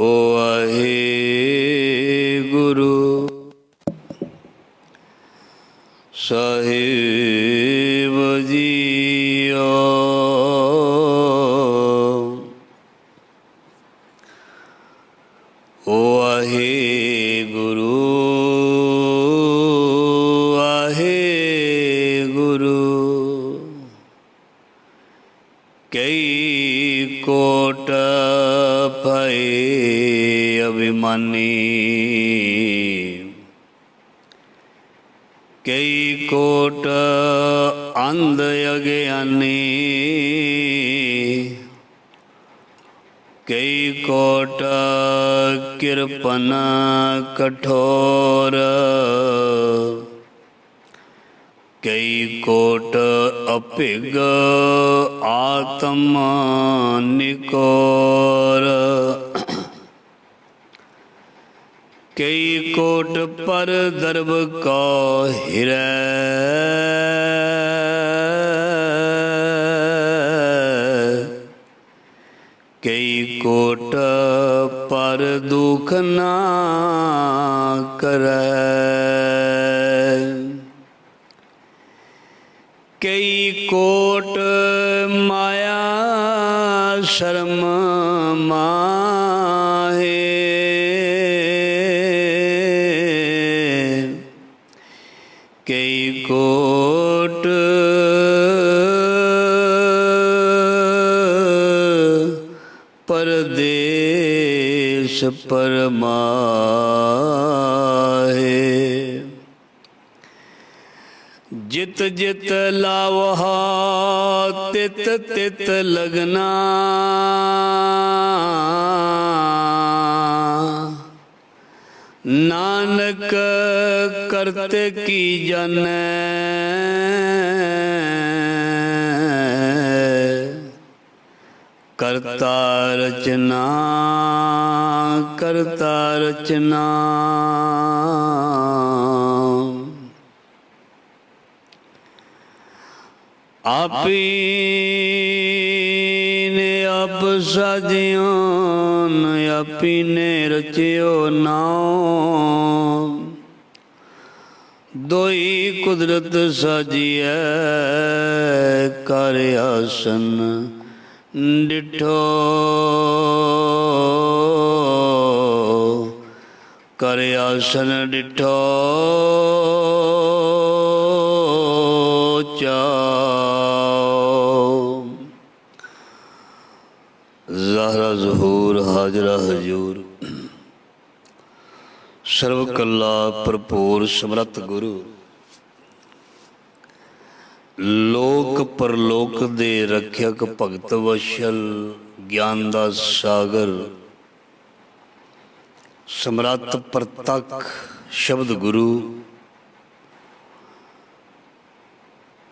ਵਾਹਿਗੁਰੂ ਸਾਹਿਬ JIO. Waheguru Waheguru. ਕਈ ਕੋਟ ਭਏ ਅਭਿਮਾਨੀ, ਕਈ ਕੋਟ ਅੰਧ ਅਗਿਆਨੀ, ਕਈ ਕੋਟ ਕਿਰਪਨ ਕਠੋਰ, ਕਈ ਕੋਟ ਅਭਿਗ ਆਤਮ ਨਿਕੋਰ, ਕਈ ਕੋਟ ਪਰ ਦਰਬ ਕੋ ਹਿਰੈ, ਕਈ ਕੋਟ ਪਰ ਦੁਖ ਨਾ ਕਰੈ, ਕਈ ਕੋਟ ਮਾਇਆ ਸ਼ਰਮ ਮਾਹੇ, ਕਈ ਕੋਟ ਪਰਦੇਸ ਪਰਮਾਹੇ। ਜਿਤ ਜਿਤ ਲਾਵਹਾ ਤਿਤ ਤਿਤ ਲਗਨਾ, ਨਾਨਕ ਕਰਤੇ ਕੀ ਜਾਣੈ, ਕਰਤਾ ਰਚਨਾ ਕਰਤਾ ਰਚਨਾ। ਆਪੀਨੇ ਆਪ ਸਾਜਿਓ, ਆਪੀਨੇ ਰਚਿਓ ਨਾਉ, ਦੋਈ ਕੁਦਰਤ ਸਾਜੀਐ ਕਰ ਆਸਨ ਡਿਠੋ, ਕਰ ਆਸਨ ਡਿਠੋ ਚਾਉ। ਜ਼ਾਹਰਾ ਜ਼ਹੂਰ ਹਾਜ਼ਰਾ ਹਜ਼ੂਰ, ਸਰਬ ਕਲਾ ਭਰਪੂਰ ਸਮਰੱਥ ਗੁਰੂ, ਲੋਕ ਪਰਲੋਕ ਦੇ ਰੱਖਿਅਕ ਭਗਤ ਵਸ਼ਲ, ਗਿਆਨ ਦਾ ਸਾਗਰ, ਸਮਰੱਥ ਪ੍ਰਤੱਖ ਸ਼ਬਦ ਗੁਰੂ,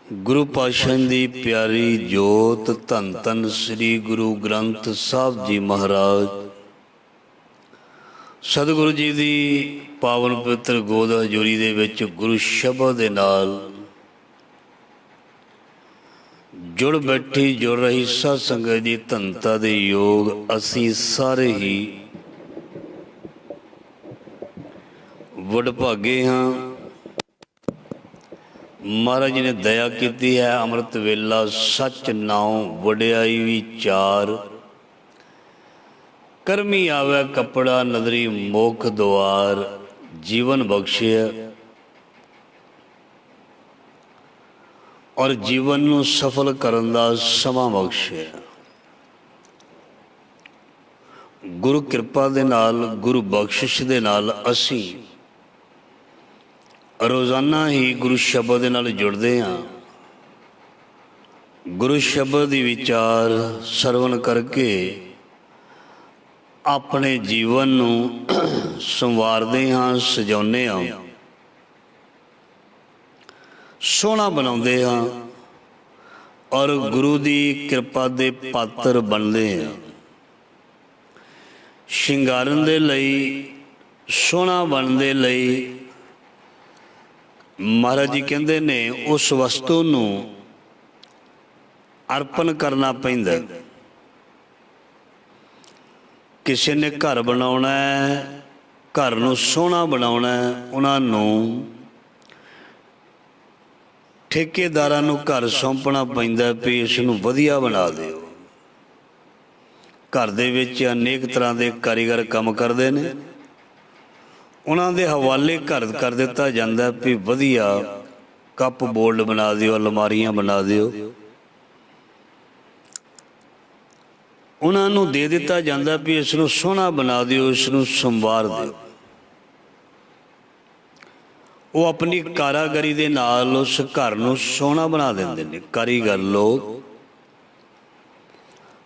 ਗੁਰੂ ਪਾਤਸ਼ਾਹ ਦੀ ਪਿਆਰੀ ਜੋਤ, ਧੰਨ ਧੰਨ ਸ੍ਰੀ ਗੁਰੂ ਗ੍ਰੰਥ ਸਾਹਿਬ ਜੀ ਮਹਾਰਾਜ, ਸਤਿਗੁਰੂ ਜੀ ਦੀ ਪਾਵਨ ਪਵਿੱਤਰ ਗੋਦ ਹਜ਼ੂਰੀ ਦੇ ਵਿੱਚ ਗੁਰੂ ਸ਼ਬਦ ਦੇ ਨਾਲ ਜੁੜ ਬੈਠੀ ਜੁੜ ਰਹੀ ਸਾਧ ਸੰਗਤ ਦੀ ਧੰਨਤਾ ਦੇ ਯੋਗ ਅਸੀਂ ਸਾਰੇ ਹੀ ਵਡਭਾਗੇ ਹਾਂ। ਮਹਾਰਾਜ ਜੀ ਨੇ ਦਇਆ ਕੀਤੀ ਹੈ। ਅੰਮ੍ਰਿਤ ਵੇਲਾ ਸੱਚ ਨਾਉ ਵਡਿਆਈ ਵਿਚਾਰ, ਕਰਮੀ ਆਵੈ ਕੱਪੜਾ ਨਦਰੀ ਮੁਖ ਦੁਆਰ, ਜੀਵਨ ਬਖਸ਼ਿਆ ਔਰ ਜੀਵਨ ਨੂੰ ਸਫਲ ਕਰਨ ਦਾ ਸਮਾਂ ਬਖਸ਼ਿਆ। ਗੁਰੂ ਕਿਰਪਾ ਦੇ ਨਾਲ, ਗੁਰੂ ਬਖਸ਼ਿਸ਼ ਦੇ ਨਾਲ ਅਸੀਂ ਰੋਜ਼ਾਨਾ ਹੀ ਗੁਰੂ ਸ਼ਬਦ ਦੇ ਨਾਲ ਜੁੜਦੇ ਹਾਂ। ਗੁਰੂ ਸ਼ਬਦ ਦੀ ਵਿਚਾਰ ਸਰਵਣ ਕਰਕੇ ਆਪਣੇ ਜੀਵਨ ਨੂੰ ਸੰਵਾਰਦੇ ਹਾਂ, ਸਜਾਉਂਦੇ ਹਾਂ, ਸੋਹਣਾ ਬਣਾਉਂਦੇ ਹਾਂ ਔਰ ਗੁਰੂ ਦੀ ਕਿਰਪਾ ਦੇ ਪਾਤਰ ਬਣਦੇ ਹਾਂ। ਸ਼ਿੰਗਾਰਨ ਦੇ ਲਈ, ਸੋਹਣਾ ਬਣਨ ਦੇ ਲਈ ਮਹਾਰਾਜ ਜੀ ਕਹਿੰਦੇ ਨੇ ਉਸ ਵਸਤੂ ਨੂੰ ਅਰਪਣ ਕਰਨਾ ਪੈਂਦਾ। ਕਿਸੇ ਨੇ ਘਰ ਬਣਾਉਣਾ ਹੈ, ਘਰ ਨੂੰ ਸੋਹਣਾ ਬਣਾਉਣਾ ਹੈ, ਉਹਨਾਂ ਨੂੰ ਠੇਕੇਦਾਰਾਂ ਨੂੰ ਘਰ ਸੌਂਪਣਾ ਪੈਂਦਾ ਵੀ ਇਸ ਨੂੰ ਵਧੀਆ ਬਣਾ ਦਿਓ। ਘਰ ਦੇ ਵਿੱਚ ਅਨੇਕ ਤਰ੍ਹਾਂ ਦੇ ਕਾਰੀਗਰ ਕੰਮ ਕਰਦੇ ਨੇ, ਉਹਨਾਂ ਦੇ ਹਵਾਲੇ ਘਰ ਕਰ ਦਿੱਤਾ ਜਾਂਦਾ ਵੀ ਵਧੀਆ ਕੱਪ ਬੋਰਡ ਬਣਾ ਦਿਓ, ਅਲਮਾਰੀਆਂ ਬਣਾ ਦਿਓ। ਉਹਨਾਂ ਨੂੰ ਦੇ ਦਿੱਤਾ ਜਾਂਦਾ ਵੀ ਇਸ ਨੂੰ ਸੋਹਣਾ ਬਣਾ ਦਿਓ, ਇਸ ਨੂੰ ਸੰਵਾਰ ਦਿਓ। ਉਹ ਆਪਣੀ ਕਾਰਾਗਰੀ ਦੇ ਨਾਲ ਉਸ ਘਰ ਨੂੰ ਸੋਹਣਾ ਬਣਾ ਦਿੰਦੇ ਨੇ। ਕਾਰੀਗਰ ਲੋਕ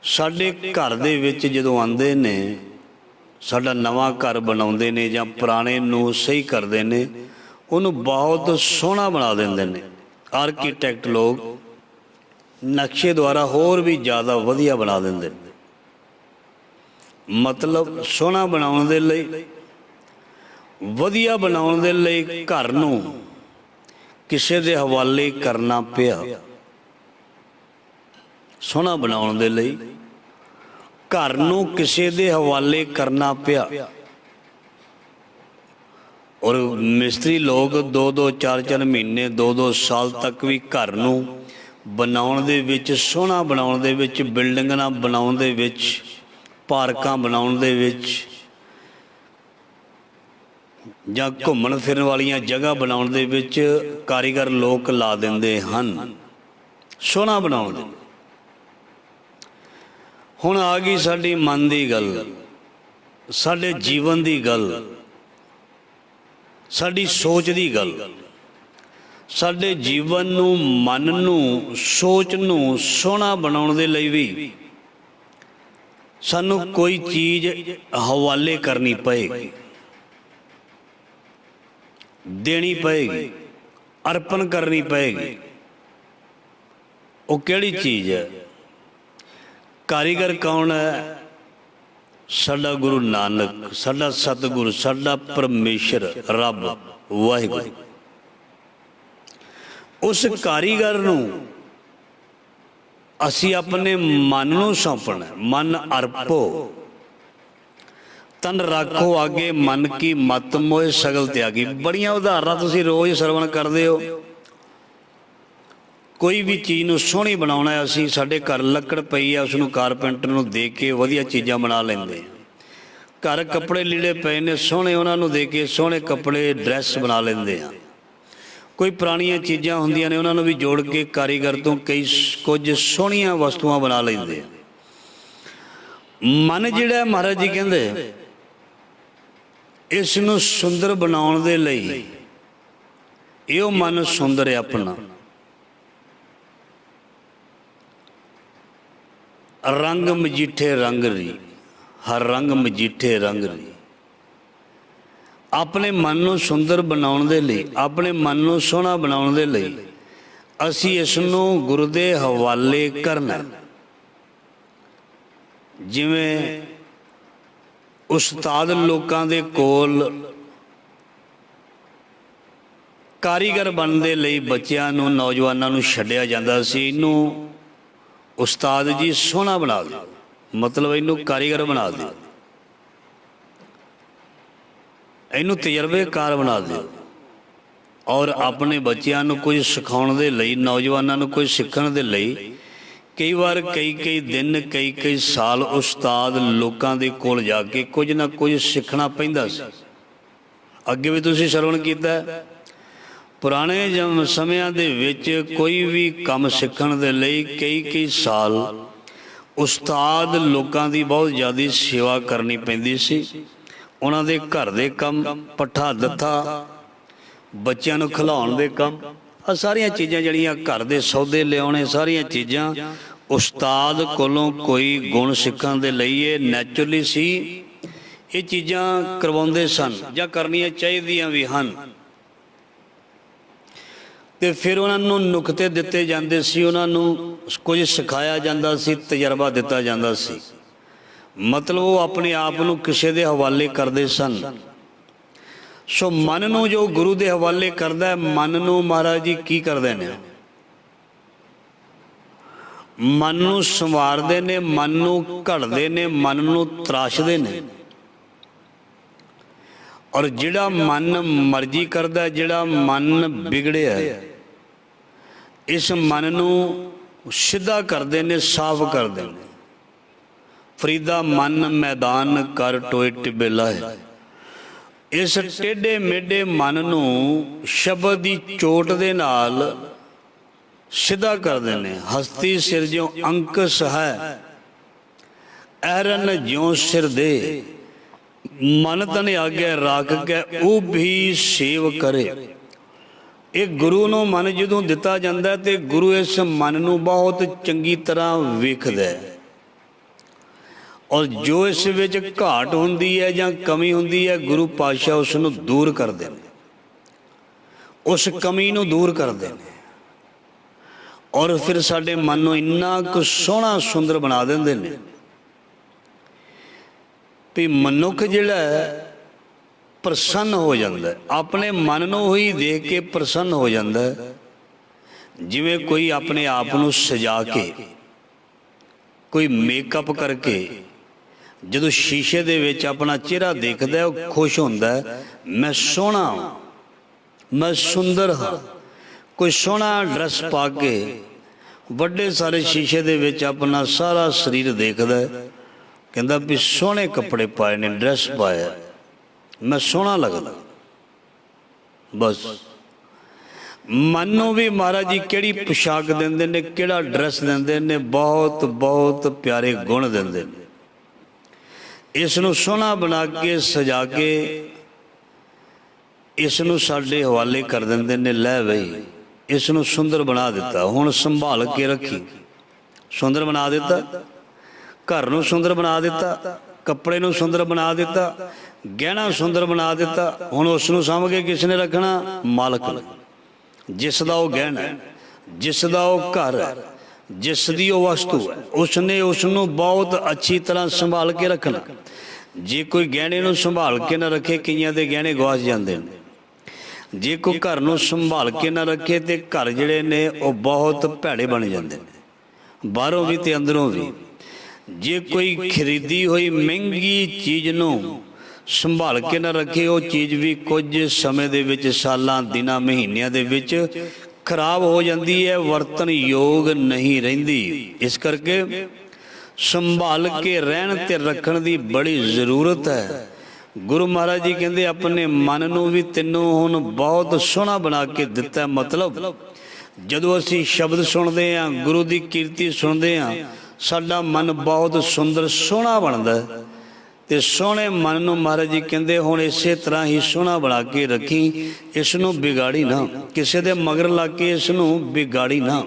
ਸਾਡੇ ਘਰ ਦੇ ਵਿੱਚ ਜਦੋਂ ਆਉਂਦੇ ਨੇ, ਸਾਡਾ ਨਵਾਂ ਘਰ ਬਣਾਉਂਦੇ ਨੇ ਜਾਂ ਪੁਰਾਣੇ ਨੂੰ ਸਹੀ ਕਰਦੇ ਨੇ, ਉਹਨੂੰ ਬਹੁਤ ਸੋਹਣਾ ਬਣਾ ਦਿੰਦੇ ਨੇ। ਆਰਕੀਟੈਕਟ ਲੋਕ ਨਕਸ਼ੇ ਦੁਆਰਾ ਹੋਰ ਵੀ ਜ਼ਿਆਦਾ ਵਧੀਆ ਬਣਾ ਦਿੰਦੇ ਨੇ। ਮਤਲਬ ਸੋਹਣਾ ਬਣਾਉਣ ਦੇ ਲਈ, ਵਧੀਆ ਬਣਾਉਣ ਦੇ ਲਈ ਘਰ ਨੂੰ ਕਿਸੇ ਦੇ ਹਵਾਲੇ ਕਰਨਾ ਪਿਆ। ਸੋਹਣਾ ਬਣਾਉਣ ਦੇ ਲਈ ਘਰ ਨੂੰ ਕਿਸੇ ਦੇ ਹਵਾਲੇ ਕਰਨਾ ਪਿਆ। ਔਰ ਮਿਸਤਰੀ ਲੋਕ 2-2 4-4 ਮਹੀਨੇ 2-2 ਸਾਲ ਤੱਕ ਵੀ ਘਰ ਨੂੰ ਬਣਾਉਣ ਦੇ ਵਿੱਚ, ਸੋਹਣਾ ਬਣਾਉਣ ਦੇ ਵਿੱਚ, ਬਿਲਡਿੰਗਾਂ ਬਣਾਉਣ ਦੇ ਵਿੱਚ, ਪਾਰਕਾਂ ਬਣਾਉਣ ਦੇ ਵਿੱਚ ਜਾਂ ਘੁੰਮਣ ਫਿਰਨ ਵਾਲੀਆਂ ਜਗ੍ਹਾ ਬਣਾਉਣ ਦੇ ਵਿੱਚ ਕਾਰੀਗਰ ਲੋਕ ਲਾ ਦਿੰਦੇ ਹਨ, ਸੋਹਣਾ ਬਣਾਉਣ ਦੇ। ਹੁਣ ਆ ਗਈ ਸਾਡੀ ਮਨ ਦੀ ਗੱਲ, ਸਾਡੇ ਜੀਵਨ ਦੀ ਗੱਲ, ਸਾਡੀ ਸੋਚ ਦੀ ਗੱਲ। ਸਾਡੇ ਜੀਵਨ ਨੂੰ, ਮਨ ਨੂੰ, ਸੋਚ ਨੂੰ ਸੋਹਣਾ ਬਣਾਉਣ ਦੇ ਲਈ ਵੀ ਸਾਨੂੰ ਕੋਈ ਚੀਜ਼ ਹਵਾਲੇ ਕਰਨੀ ਪਏਗੀ, ਦੇਣੀ ਪਏਗੀ, ਅਰਪਣ ਕਰਨੀ ਪਏਗੀ। ਉਹ ਕਿਹੜੀ ਚੀਜ਼ ਹੈ? ਕਾਰੀਗਰ ਕੌਣ ਹੈ? ਸਾਡਾ ਗੁਰੂ ਨਾਨਕ, ਸਾਡਾ ਸਤਿਗੁਰੂ, ਸਾਡਾ ਪਰਮੇਸ਼ਰ ਰੱਬ ਵਾਹਿਗੁਰੂ। ਉਸ ਕਾਰੀਗਰ ਨੂੰ ਅਸੀਂ ਆਪਣੇ ਮਨ ਨੂੰ ਸੌਂਪਣਾ। ਮਨ ਅਰਪੋ ਤਨ ਰੱਖੋ ਆਗੇ, ਮਨ ਕੀ ਮਤ ਮੋਹਿ ਸਗਲ ਤਿਆਗੀ। ਬੜੀਆਂ ਉਦਾਹਰਨਾਂ ਤੁਸੀਂ ਰੋਜ਼ ਸਰਵਣ ਕਰਦੇ ਹੋ। ਕੋਈ ਵੀ ਚੀਜ਼ ਨੂੰ ਸੋਹਣੀ ਬਣਾਉਣਾ ਹੈ, ਅਸੀਂ ਸਾਡੇ ਘਰ ਲੱਕੜ ਪਈ ਹੈ, ਉਸ ਨੂੰ ਕਾਰਪੈਂਟਰ ਨੂੰ ਦੇ ਕੇ ਵਧੀਆ ਚੀਜ਼ਾਂ ਬਣਾ ਲੈਂਦੇ। ਘਰ ਕੱਪੜੇ ਲੀੜੇ ਪਏ ਨੇ ਸੋਹਣੇ, ਉਹਨਾਂ ਨੂੰ ਦੇ ਕੇ ਸੋਹਣੇ ਕੱਪੜੇ, ਡਰੈਸ ਬਣਾ ਲੈਂਦੇ ਆ। ਕੋਈ ਪੁਰਾਣੀਆਂ ਚੀਜ਼ਾਂ ਹੁੰਦੀਆਂ ਨੇ, ਉਹਨਾਂ ਨੂੰ ਵੀ ਜੋੜ ਕੇ ਕਾਰੀਗਰ ਤੋਂ ਕੁਝ ਸੋਹਣੀਆਂ ਵਸਤੂਆਂ ਬਣਾ ਲੈਂਦੇ ਆ। ਮਨ ਜਿਹੜਾ ਮਹਾਰਾਜ ਜੀ ਕਹਿੰਦੇ, ਇਸ ਨੂੰ ਸੁੰਦਰ ਬਣਾਉਣ ਦੇ ਲਈ ਇਹੋ ਮਨ ਸੁੰਦਰ ਹੈ ਆਪਣਾ। ਰੰਗ ਮਜੀਠੇ ਰੰਗ ਰੀ, ਹਰ ਰੰਗ ਮਜੀਠੇ ਰੰਗ ਰੀ। ਆਪਣੇ ਮਨ ਨੂੰ ਸੁੰਦਰ ਬਣਾਉਣ ਦੇ ਲਈ, ਆਪਣੇ ਮਨ ਨੂੰ ਸੋਹਣਾ ਬਣਾਉਣ ਦੇ ਲਈ ਅਸੀਂ ਇਸ ਨੂੰ ਗੁਰੂ ਦੇ ਹਵਾਲੇ ਕਰਨਾ। ਜਿਵੇਂ ਉਸਤਾਦ ਲੋਕਾਂ ਦੇ ਕੋਲ ਕਾਰੀਗਰ ਬਣਨ ਦੇ ਲਈ ਬੱਚਿਆਂ ਨੂੰ, ਨੌਜਵਾਨਾਂ ਨੂੰ ਛੱਡਿਆ ਜਾਂਦਾ ਸੀ। ਇਹਨੂੰ ਉਸਤਾਦ ਜੀ ਸੋਹਣਾ ਬਣਾ ਦਿਓ, ਮਤਲਬ ਇਹਨੂੰ ਕਾਰੀਗਰ ਬਣਾ ਦਿਓ, ਇਹਨੂੰ ਤਜਰਬੇਕਾਰ ਬਣਾ ਦਿਓ। ਔਰ ਆਪਣੇ ਬੱਚਿਆਂ ਨੂੰ ਕੁਝ ਸਿਖਾਉਣ ਦੇ ਲਈ, ਨੌਜਵਾਨਾਂ ਨੂੰ ਕੁਝ ਸਿੱਖਣ ਦੇ ਲਈ ਕਈ ਵਾਰ ਕਈ ਦਿਨ, ਕਈ ਸਾਲ ਉਸਤਾਦ ਲੋਕਾਂ ਦੇ ਕੋਲ ਜਾ ਕੇ ਕੁਝ ਨਾ ਕੁਝ ਸਿੱਖਣਾ ਪੈਂਦਾ ਸੀ। ਅੱਗੇ ਵੀ ਤੁਸੀਂ ਸਰਵਣ ਕੀਤਾ, ਪੁਰਾਣੇ ਸਮਿਆਂ ਦੇ ਵਿੱਚ ਕੋਈ ਵੀ ਕੰਮ ਸਿੱਖਣ ਦੇ ਲਈ ਕਈ ਸਾਲ ਉਸਤਾਦ ਲੋਕਾਂ ਦੀ ਬਹੁਤ ਜ਼ਿਆਦਾ ਸੇਵਾ ਕਰਨੀ ਪੈਂਦੀ ਸੀ। ਉਹਨਾਂ ਦੇ ਘਰ ਦੇ ਕੰਮ, ਪੱਠਾ ਦੱਥਾ, ਬੱਚਿਆਂ ਨੂੰ ਖਿਲਾਉਣ ਦੇ ਕੰਮ, ਆ ਸਾਰੀਆਂ ਚੀਜ਼ਾਂ ਜਿਹੜੀਆਂ ਘਰ ਦੇ ਸੌਦੇ ਲਿਆਉਣੇ, ਸਾਰੀਆਂ ਚੀਜ਼ਾਂ ਉਸਤਾਦ ਕੋਲੋਂ ਕੋਈ ਗੁਣ ਸਿੱਖਣ ਦੇ ਲਈ ਇਹ ਨੈਚੁਰਲੀ ਸੀ। ਇਹ ਚੀਜ਼ਾਂ ਕਰਵਾਉਂਦੇ ਸਨ ਜਾਂ ਕਰਨੀਆਂ ਚਾਹੀਦੀਆਂ ਵੀ ਹਨ। ਤੇ ਫਿਰ ਉਹਨਾਂ ਨੂੰ ਨੁਕਤੇ ਦਿੱਤੇ ਜਾਂਦੇ ਸੀ, ਉਹਨਾਂ ਨੂੰ ਕੁਝ ਸਿਖਾਇਆ ਜਾਂਦਾ ਸੀ, ਤਜਰਬਾ ਦਿੱਤਾ ਜਾਂਦਾ ਸੀ। ਮਤਲਬ ਉਹ ਆਪਣੇ ਆਪ ਨੂੰ ਕਿਸੇ ਦੇ ਹਵਾਲੇ ਕਰਦੇ ਸਨ। ਸੋ ਮਨ ਨੂੰ ਜੋ ਗੁਰੂ ਦੇ ਹਵਾਲੇ ਕਰਦਾ ਹੈ, ਮਨ ਨੂੰ ਮਹਾਰਾਜ ਜੀ ਕੀ ਕਰਦੇ ਨੇ? ਮਨ ਨੂੰ ਸੰਵਾਰਦੇ ਨੇ, ਮਨ ਨੂੰ ਘੜਦੇ ਨੇ, ਮਨ ਨੂੰ ਤਰਾਸ਼ਦੇ ਨੇ। ਔਰ ਜਿਹੜਾ ਮਨ ਮਰਜ਼ੀ ਕਰਦਾ, ਜਿਹੜਾ ਮਨ ਵਿਗੜਿਆ, ਇਸ ਮਨ ਨੂੰ ਸਿੱਧਾ ਕਰਦੇ ਨੇ, ਸਾਫ਼ ਕਰਦੇ ਨੇ। ਫਰੀਦਾ ਮਨ ਮੈਦਾਨ ਕਰ ਟੋਏ ਟਿੱਬੇ ਲਾਏ। ਇਸ ਟੇਢੇ ਮੇਢੇ ਮਨ ਨੂੰ ਸ਼ਬਦ ਦੀ ਚੋਟ ਦੇ ਨਾਲ ਸਿੱਧਾ ਕਰਦੇ ਨੇ। ਹਸਤੀ ਸਿਰ ਜਿਉ ਅੰਕਸ ਹੈ, ਐਰਨ ਜਿਉ ਸਿਰ ਦੇ। ਮਨ ਤਨ ਆਗਿਆ ਰਾਖ ਕੇ ਉਹ ਵੀ ਸੇਵ ਕਰੇ। ਇਹ ਗੁਰੂ ਨੂੰ ਮਨ ਜਦੋਂ ਦਿੱਤਾ ਜਾਂਦਾ ਤੇ ਗੁਰੂ ਇਸ ਮਨ ਨੂੰ ਬਹੁਤ ਚੰਗੀ ਤਰ੍ਹਾਂ ਵੇਖਦਾ ਹੈ। ਔਰ ਜੋ ਇਸ ਵਿੱਚ ਘਾਟ ਹੁੰਦੀ ਹੈ ਜਾਂ ਕਮੀ ਹੁੰਦੀ ਹੈ, ਗੁਰੂ ਪਾਤਸ਼ਾਹ ਉਸ ਨੂੰ ਦੂਰ ਕਰਦੇ ਨੇ, ਉਸ ਕਮੀ ਨੂੰ ਦੂਰ ਕਰਦੇ ਨੇ। ਔਰ ਫਿਰ ਸਾਡੇ ਮਨ ਨੂੰ ਇੰਨਾ ਕੁ ਸੋਹਣਾ ਸੁੰਦਰ ਬਣਾ ਦਿੰਦੇ ਨੇ ਵੀ ਮਨੁੱਖ ਜਿਹੜਾ ਹੈ ਪ੍ਰਸੰਨ ਹੋ ਜਾਂਦਾ, ਆਪਣੇ ਮਨ ਨੂੰ ਹੀ ਦੇਖ ਕੇ ਪ੍ਰਸੰਨ ਹੋ ਜਾਂਦਾ। ਜਿਵੇਂ ਕੋਈ ਆਪਣੇ ਆਪ ਨੂੰ ਸਜਾ ਕੇ, ਕੋਈ ਮੇਕਅਪ ਕਰਕੇ ਜਦੋਂ ਸ਼ੀਸ਼ੇ ਦੇ ਵਿੱਚ ਆਪਣਾ ਚਿਹਰਾ ਦੇਖਦਾ, ਉਹ ਖੁਸ਼ ਹੁੰਦਾ, ਮੈਂ ਸੋਹਣਾ, ਮੈਂ ਸੁੰਦਰ ਹਾਂ। ਕੋਈ ਸੋਹਣਾ ਡਰੈਸ ਪਾ ਕੇ ਵੱਡੇ ਸਾਰੇ ਸ਼ੀਸ਼ੇ ਦੇ ਵਿੱਚ ਆਪਣਾ ਸਾਰਾ ਸਰੀਰ ਦੇਖਦਾ, ਕਹਿੰਦਾ ਵੀ ਸੋਹਣੇ ਕੱਪੜੇ ਪਾਏ ਨੇ, ਡਰੈਸ ਪਾਇਆ, ਮੈਂ ਸੋਹਣਾ ਲੱਗਦਾ। ਬਸ ਮਨ ਨੂੰ ਵੀ ਮਹਾਰਾਜ ਜੀ ਕਿਹੜੀ ਪੁਸ਼ਾਕ ਦਿੰਦੇ ਨੇ, ਕਿਹੜਾ ਡਰੈਸ ਦਿੰਦੇ ਨੇ, ਬਹੁਤ ਬਹੁਤ ਪਿਆਰੇ ਗੁਣ ਦਿੰਦੇ ਨੇ। ਇਸ ਨੂੰ ਸੋਹਣਾ ਬਣਾ ਕੇ ਸਜਾ ਕੇ ਇਸ ਨੂੰ ਸਾਡੇ ਹਵਾਲੇ ਕਰ ਦਿੰਦੇ ਨੇ, ਲੈ ਬਈ ਇਸ ਨੂੰ ਸੁੰਦਰ ਬਣਾ ਦਿੱਤਾ, ਹੁਣ ਸੰਭਾਲ ਕੇ ਰੱਖੀ। ਸੁੰਦਰ ਬਣਾ ਦਿੱਤਾ, ਘਰ ਨੂੰ ਸੁੰਦਰ ਬਣਾ ਦਿੱਤਾ, ਕੱਪੜੇ ਨੂੰ ਸੁੰਦਰ ਬਣਾ ਦਿੱਤਾ, ਗਹਿਣਾ ਸੁੰਦਰ ਬਣਾ ਦਿੱਤਾ। ਹੁਣ ਉਸ ਨੂੰ ਸਾਂਭ ਕੇ ਕਿਸ ਨੇ ਰੱਖਣਾ? ਮਾਲਕ ਨੇ। ਜਿਸ ਦਾ ਉਹ ਗਹਿਣਾ, ਜਿਸ ਦਾ ਉਹ ਘਰ ਹੈ, ਜਿਸ ਦੀ ਉਹ ਵਸਤੂ ਹੈ, ਉਸਨੇ ਉਸ ਨੂੰ ਬਹੁਤ ਅੱਛੀ ਤਰ੍ਹਾਂ ਸੰਭਾਲ ਕੇ ਰੱਖਣਾ। ਜੇ ਕੋਈ ਗਹਿਣੇ ਨੂੰ ਸੰਭਾਲ ਕੇ ਨਾ ਰੱਖੇ, ਕਈਆਂ ਦੇ ਗਹਿਣੇ ਗੁਆਚ ਜਾਂਦੇ ਨੇ। ਜੇ ਕੋਈ ਘਰ ਨੂੰ ਸੰਭਾਲ ਕੇ ਨਾ ਰੱਖੇ ਤੇ ਘਰ ਜਿਹੜੇ ਨੇ ਉਹ ਬਹੁਤ ਭੈੜੇ ਬਣ ਜਾਂਦੇ ਨੇ, ਬਾਹਰੋਂ ਵੀ ਤੇ ਅੰਦਰੋਂ ਵੀ। ਜੇ ਕੋਈ ਖਰੀਦੀ ਹੋਈ ਮਹਿੰਗੀ ਚੀਜ਼ ਨੂੰ ਸੰਭਾਲ ਕੇ ਨਾ ਰੱਖੇ, ਉਹ ਚੀਜ਼ ਵੀ ਕੁਝ ਸਮੇਂ ਦੇ ਵਿੱਚ, ਸਾਲਾਂ, ਦਿਨਾਂ, ਮਹੀਨਿਆਂ ਦੇ ਵਿੱਚ ਖਰਾਬ ਹੋ ਜਾਂਦੀ ਹੈ, ਵਰਤਣ ਯੋਗ ਨਹੀਂ ਰਹਿੰਦੀ। ਇਸ ਕਰਕੇ ਸੰਭਾਲ ਕੇ ਰਹਿਣ ਤੇ ਰੱਖਣ ਦੀ ਬੜੀ ਜ਼ਰੂਰਤ ਹੈ। ਗੁਰੂ ਮਹਾਰਾਜ ਜੀ ਕਹਿੰਦੇ ਆਪਣੇ ਮਨ ਨੂੰ ਵੀ ਤੈਨੂੰ ਹੁਣ ਬਹੁਤ ਸੋਹਣਾ ਬਣਾ ਕੇ ਦਿੱਤਾ। ਮਤਲਬ ਜਦੋਂ ਅਸੀਂ ਸ਼ਬਦ ਸੁਣਦੇ ਹਾਂ, ਗੁਰੂ ਦੀ ਕੀਰਤੀ ਸੁਣਦੇ ਹਾਂ, ਸਾਡਾ ਮਨ ਬਹੁਤ ਸੁੰਦਰ ਸੋਹਣਾ ਬਣਦਾ। ਤੇ ਸੋਹਣੇ ਮਨ ਨੂੰ ਮਹਾਰਾਜ ਜੀ ਕਹਿੰਦੇ ਹੁਣ ਇਸੇ ਤਰ੍ਹਾਂ ਹੀ ਸੋਹਣਾ ਬਣਾ ਕੇ ਰੱਖੀ, ਇਸ ਨੂੰ ਵਿਗਾੜੀ ਨਾ, ਕਿਸੇ ਦੇ ਮਗਰ ਲੱਗ ਕੇ ਇਸ ਨੂੰ ਵਿਗਾੜੀ ਨਾ।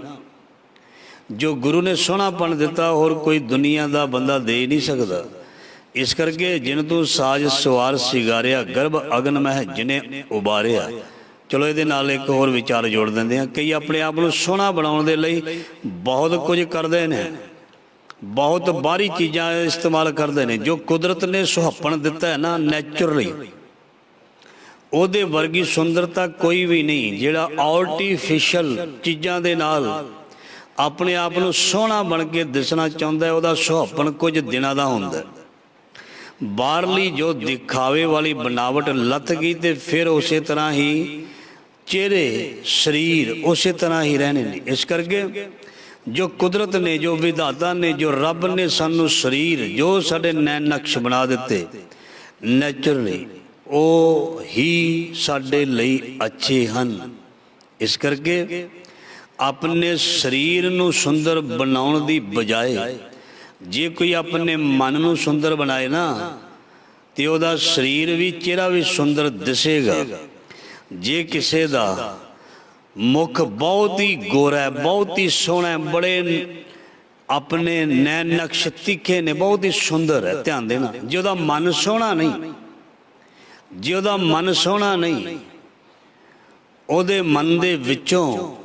ਜੋ ਗੁਰੂ ਨੇ ਸੋਹਣਾਪਣ ਦਿੱਤਾ ਹੋਰ ਕੋਈ ਦੁਨੀਆ ਦਾ ਬੰਦਾ ਦੇ ਨਹੀਂ ਸਕਦਾ। ਇਸ ਕਰਕੇ ਜਿਨ ਤੂੰ ਸਾਜ ਸਵਾਰ ਸਿਗਾਰਿਆ, ਗਰਭ ਅਗਨ ਮਹਿ ਜਿਨੇ ਉਬਾਰਿਆ। ਚਲੋ ਇਹਦੇ ਨਾਲ ਇੱਕ ਹੋਰ ਵਿਚਾਰ ਜੋੜ ਦਿੰਦੇ ਹਾਂ। ਕਈ ਆਪਣੇ ਆਪ ਨੂੰ ਸੋਹਣਾ ਬਣਾਉਣ ਦੇ ਲਈ ਬਹੁਤ ਕੁਝ ਕਰਦੇ ਨੇ, ਬਹੁਤ ਬਾਹਰੀ ਚੀਜ਼ਾਂ ਇਸਤੇਮਾਲ ਕਰਦੇ ਨੇ। ਜੋ ਕੁਦਰਤ ਨੇ ਸੁਹੱਪਣ ਦਿੱਤਾ ਹੈ ਨਾ, ਨੈਚੁਰਲੀ, ਉਹਦੇ ਵਰਗੀ ਸੁੰਦਰਤਾ ਕੋਈ ਵੀ ਨਹੀਂ। ਜਿਹੜਾ ਆਰਟੀਫਿਸ਼ਲ ਚੀਜ਼ਾਂ ਦੇ ਨਾਲ ਆਪਣੇ ਆਪ ਨੂੰ ਸੋਹਣਾ ਬਣ ਕੇ ਦਿਸਣਾ ਚਾਹੁੰਦਾ, ਉਹਦਾ ਸੁਹੱਪਣ ਕੁਝ ਦਿਨਾਂ ਦਾ ਹੁੰਦਾ। ਬਾਹਰਲੀ ਜੋ ਦਿਖਾਵੇ ਵਾਲੀ ਬਣਾਵਟ ਲੱਥ ਗਈ ਤੇ ਫਿਰ ਉਸੇ ਤਰ੍ਹਾਂ ਹੀ ਚਿਹਰੇ, ਸਰੀਰ ਉਸੇ ਤਰ੍ਹਾਂ ਹੀ ਰਹਿਣੇ ਨੇ। ਇਸ ਕਰਕੇ ਜੋ ਕੁਦਰਤ ਨੇ, ਜੋ ਵਿਧਾਤਾ ਨੇ, ਜੋ ਰੱਬ ਨੇ ਸਾਨੂੰ ਸਰੀਰ, ਜੋ ਸਾਡੇ ਨੈਣ ਨਕਸ਼ ਬਣਾ ਦਿੱਤੇ ਨੈਚੁਰਲੀ, ਉਹ ਹੀ ਸਾਡੇ ਲਈ ਅੱਛੇ ਹਨ। ਇਸ ਕਰਕੇ ਆਪਣੇ ਸਰੀਰ ਨੂੰ ਸੁੰਦਰ ਬਣਾਉਣ ਦੀ ਬਜਾਏ ਜੇ ਕੋਈ ਆਪਣੇ ਮਨ ਨੂੰ ਸੁੰਦਰ ਬਣਾਏ ਨਾ, ਤੇ ਉਹਦਾ ਸਰੀਰ ਵੀ, ਚਿਹਰਾ ਵੀ ਸੁੰਦਰ ਦਿਸੇਗਾ। ਜੇ ਕਿਸੇ ਦਾ ਮੁਖ ਬਹੁਤ ਹੀ ਗੋਰਾ, ਬਹੁਤ ਹੀ ਸੋਹਣਾ, ਬੜੇ ਆਪਣੇ ਨੈਣ ਨਕਸ਼ ਤਿੱਖੇ ਨੇ, ਬਹੁਤ ਹੀ ਸੁੰਦਰ ਹੈ, ਧਿਆਨ ਦੇਣਾ। ਜੇ ਉਹਦਾ ਮਨ ਸੋਹਣਾ ਨਹੀਂ, ਜੇ ਉਹਦਾ ਮਨ ਸੋਹਣਾ ਨਹੀਂ, ਉਹਦੇ ਮਨ ਦੇ ਵਿੱਚੋਂ